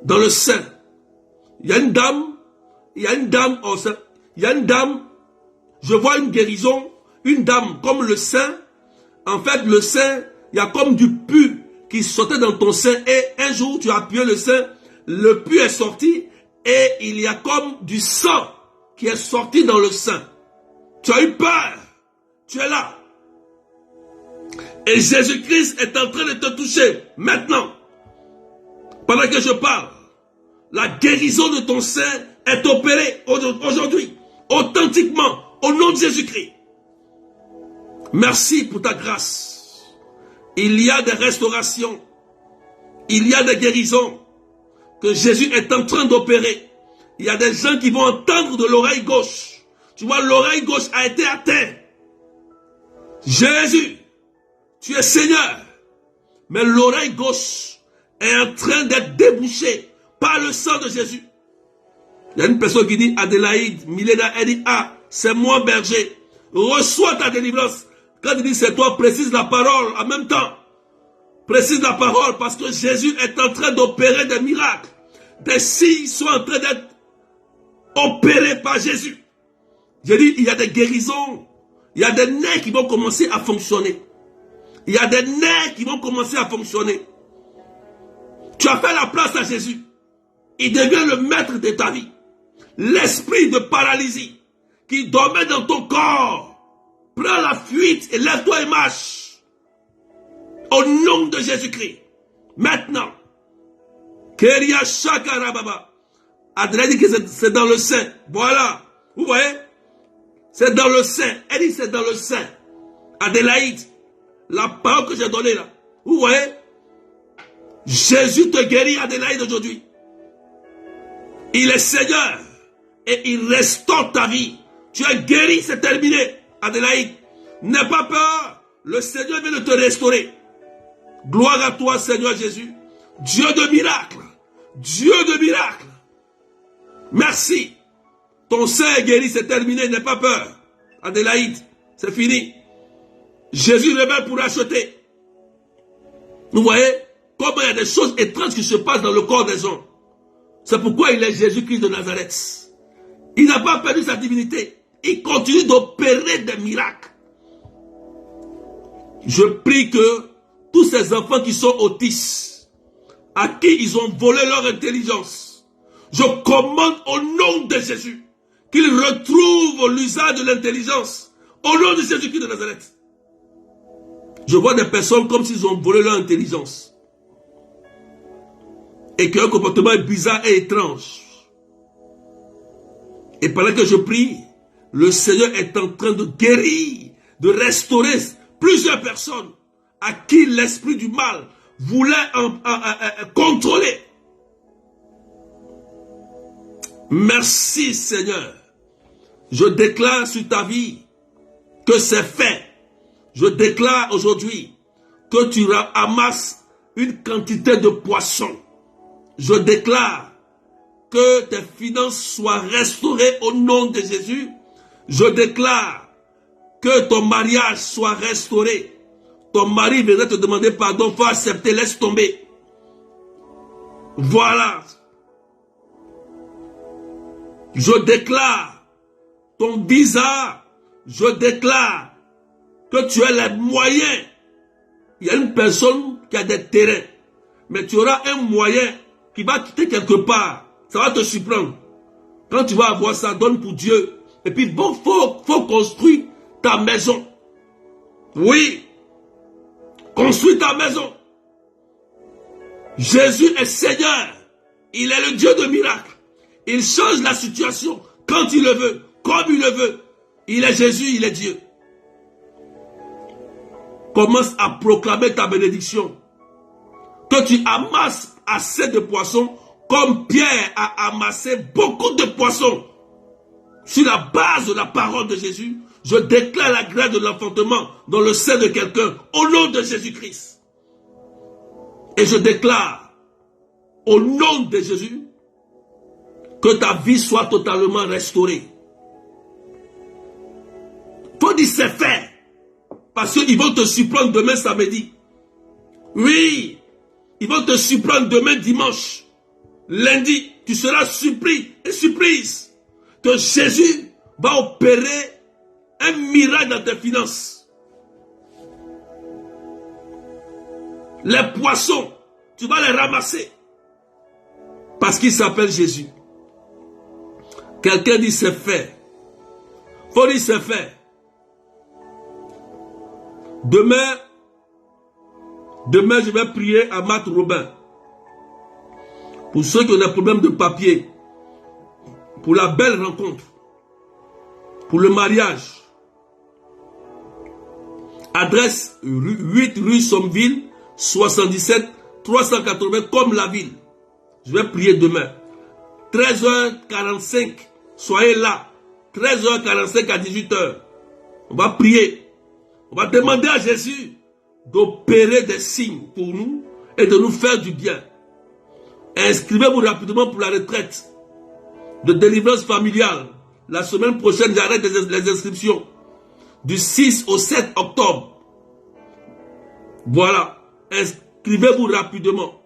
Dans le sein. Il y a une dame, je vois une guérison, une dame comme le sein. En fait, le sein, il y a comme du pu qui sortait dans ton sein et un jour, tu as appuyé le sein, le pu est sorti et il y a comme du sang qui est sorti dans le sein. Tu as eu peur, tu es là. Et Jésus-Christ est en train de te toucher maintenant. Pendant que je parle, la guérison de ton sein est opérée aujourd'hui, authentiquement, au nom de Jésus-Christ. Merci pour ta grâce. Il y a des restaurations, il y a des guérisons que Jésus est en train d'opérer. Il y a des gens qui vont entendre de l'oreille gauche. Tu vois, l'oreille gauche a été atteinte. Jésus, tu es Seigneur. Mais l'oreille gauche est en train d'être débouchée par le sang de Jésus. Il y a une personne qui dit, Adélaïde, Milena, elle dit, ah, c'est moi berger. Reçois ta délivrance. Quand il dit c'est toi, précise la parole en même temps. Précise la parole parce que Jésus est en train d'opérer des miracles. Des signes sont en train d'être opérés par Jésus. J'ai dit, il y a des guérisons. Il y a des nerfs qui vont commencer à fonctionner. Il y a des nerfs qui vont commencer à fonctionner. Tu as fait la place à Jésus. Il devient le maître de ta vie. L'esprit de paralysie qui dormait dans ton corps prends la fuite et lève-toi et marche. Au nom de Jésus-Christ. Maintenant. Keria Shakarababa. Adrien dit que c'est dans le sein. Voilà. Vous voyez? C'est dans le sein. Elle dit c'est dans le sein. Adélaïde. La parole que j'ai donnée là. Vous voyez? Jésus te guérit, Adélaïde, aujourd'hui. Il est Seigneur. Et il restaure ta vie. Tu es guéri, c'est terminé. Adélaïde, n'aie pas peur. Le Seigneur vient de te restaurer. Gloire à toi, Seigneur Jésus. Dieu de miracles. Dieu de miracles. Merci. Ton sein est guéri, c'est terminé. N'aie pas peur. Adélaïde, c'est fini. Jésus revient pour acheter. Vous voyez comment il y a des choses étranges qui se passent dans le corps des hommes. C'est pourquoi il est Jésus-Christ de Nazareth. Il n'a pas perdu sa divinité. Il continue d'opérer des miracles. Je prie que tous ces enfants qui sont autistes, à qui ils ont volé leur intelligence, je commande au nom de Jésus qu'ils retrouvent l'usage de l'intelligence. Au nom de Jésus-Christ de Nazareth. Je vois des personnes comme s'ils ont volé leur intelligence. Et qu'un comportement est bizarre et étrange. Et pendant que je prie, le Seigneur est en train de guérir, de restaurer plusieurs personnes à qui l'esprit du mal voulait contrôler. Merci Seigneur. Je déclare sur ta vie que c'est fait. Je déclare aujourd'hui que tu amasses une quantité de poissons. Je déclare que tes finances soient restaurées au nom de Jésus. Je déclare que ton mariage soit restauré. Ton mari viendrait te demander pardon, il faut accepter, laisse tomber. Voilà. Je déclare ton visa, je déclare que tu as les moyens. Il y a une personne qui a des terrains, mais tu auras un moyen qui va quitter quelque part. Ça va te surprendre. Quand tu vas avoir ça, donne pour Dieu. Et puis, bon, faut construire ta maison. Oui. Construis ta maison. Jésus est Seigneur. Il est le Dieu de miracles. Il change la situation quand il le veut, comme il le veut. Il est Jésus, il est Dieu. Commence à proclamer ta bénédiction. Que tu amasses assez de poissons comme Pierre a amassé beaucoup de poissons. Sur la base de la parole de Jésus, je déclare la grâce de l'enfantement dans le sein de quelqu'un au nom de Jésus-Christ. Et je déclare au nom de Jésus que ta vie soit totalement restaurée. Faut dire c'est fait. Parce qu'ils vont te surprendre demain samedi. Oui, ils vont te surprendre demain dimanche. Lundi, tu seras surpris et surprise que Jésus va opérer un miracle dans tes finances. Les poissons, tu vas les ramasser. Parce qu'il s'appelle Jésus. Quelqu'un dit c'est fait. Faut dire c'est fait. Demain, je vais prier à Matt Robin. Pour ceux qui ont des problèmes de papier. Pour la belle rencontre. Pour le mariage. Adresse 8 rue Sommeville, 77 380 comme la ville. Je vais prier demain. 13h45. Soyez là. 13h45 à 18h. On va prier. On va demander à Jésus d'opérer des signes pour nous et de nous faire du bien. Inscrivez-vous rapidement pour la retraite de délivrance familiale. La semaine prochaine, j'arrête les inscriptions. Du 6 au 7 octobre. Voilà. Inscrivez-vous rapidement.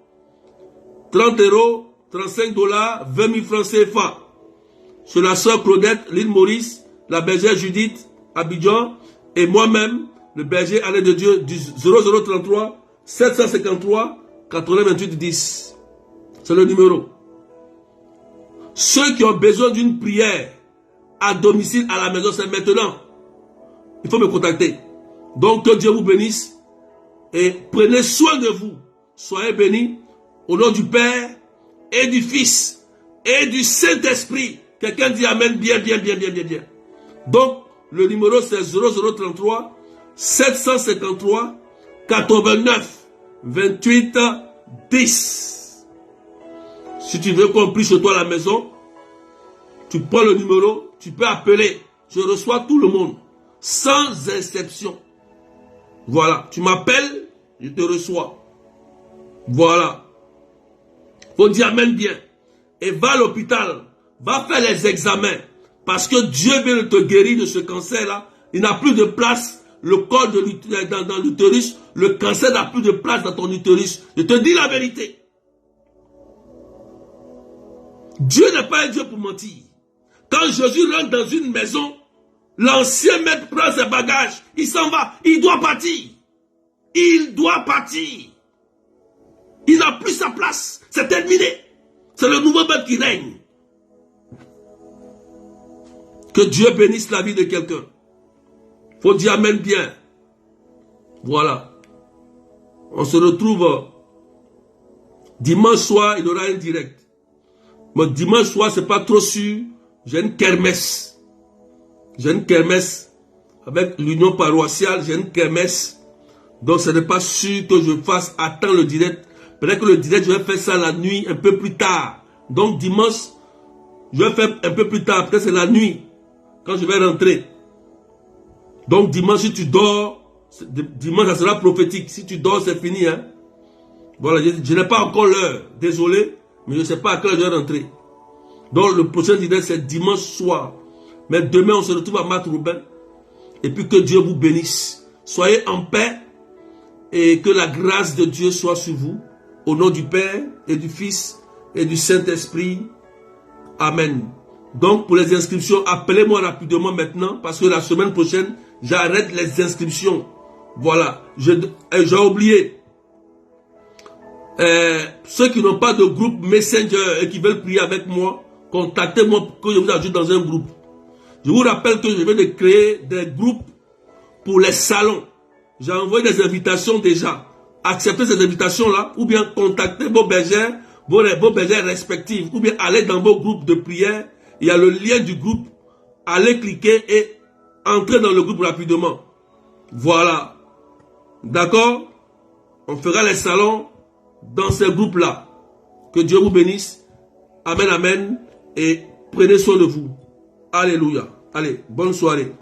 30 €, 35 $, 20 000 francs CFA. Sur la sœur Claudette, l'île Maurice, la bergère Judith, Abidjan, et moi-même, le berger Alain de Dieu, du 0033 753 88 10. C'est le numéro. Ceux qui ont besoin d'une prière à domicile, à la maison, c'est maintenant. Il faut me contacter. Donc, que Dieu vous bénisse et prenez soin de vous. Soyez bénis au nom du Père et du Fils et du Saint-Esprit. Quelqu'un dit Amen, bien. Donc, le numéro c'est 0033 753 89 28 10. Si tu veux qu'on prie sur toi à la maison, tu prends le numéro, tu peux appeler. Je reçois tout le monde, sans exception. Voilà, tu m'appelles, je te reçois. Voilà. Faut dire Amen bien. Et va à l'hôpital, va faire les examens. Parce que Dieu veut te guérir de ce cancer-là. Il n'a plus de place. Le corps dans l'utérus, le cancer n'a plus de place dans ton utérus. Je te dis la vérité. Dieu n'est pas un Dieu pour mentir. Quand Jésus rentre dans une maison, l'ancien maître prend ses bagages. Il s'en va. Il doit partir. Il doit partir. Il n'a plus sa place. C'est terminé. C'est le nouveau maître qui règne. Que Dieu bénisse la vie de quelqu'un. Faut dire Amen bien. Voilà. On se retrouve dimanche soir, il y aura un direct. Mais dimanche soir, c'est pas trop sûr. J'ai une kermesse. J'ai une kermesse avec l'union paroissiale. J'ai une kermesse. Donc ce n'est pas sûr que je fasse attendre le direct. Peut-être que le direct, je vais faire ça la nuit, un peu plus tard. Donc dimanche, je vais faire un peu plus tard. Peut-être c'est la nuit. Quand je vais rentrer. Donc dimanche, si tu dors, dimanche, ça sera prophétique. Si tu dors, c'est fini. Hein? Voilà, je n'ai pas encore l'heure. Désolé, mais je ne sais pas à quelle heure je vais rentrer. Donc le prochain direct, c'est dimanche soir. Mais demain, on se retrouve à Matt Robin. Et puis que Dieu vous bénisse. Soyez en paix. Et que la grâce de Dieu soit sur vous. Au nom du Père et du Fils et du Saint-Esprit. Amen. Donc, pour les inscriptions, appelez-moi rapidement maintenant, parce que la semaine prochaine, j'arrête les inscriptions. Voilà. J'ai oublié. Ceux qui n'ont pas de groupe Messenger et qui veulent prier avec moi, contactez-moi pour que je vous ajoute dans un groupe. Je vous rappelle que je viens de créer des groupes pour les salons. J'ai envoyé des invitations déjà accepter cette invitation-là, ou bien contacter vos bergères respectives, ou bien aller dans vos groupes de prière. Il y a le lien du groupe. Allez cliquer et entrez dans le groupe rapidement. Voilà. D'accord? On fera les salons dans ces groupes-là. Que Dieu vous bénisse. Amen, amen. Et prenez soin de vous. Alléluia. Allez, bonne soirée.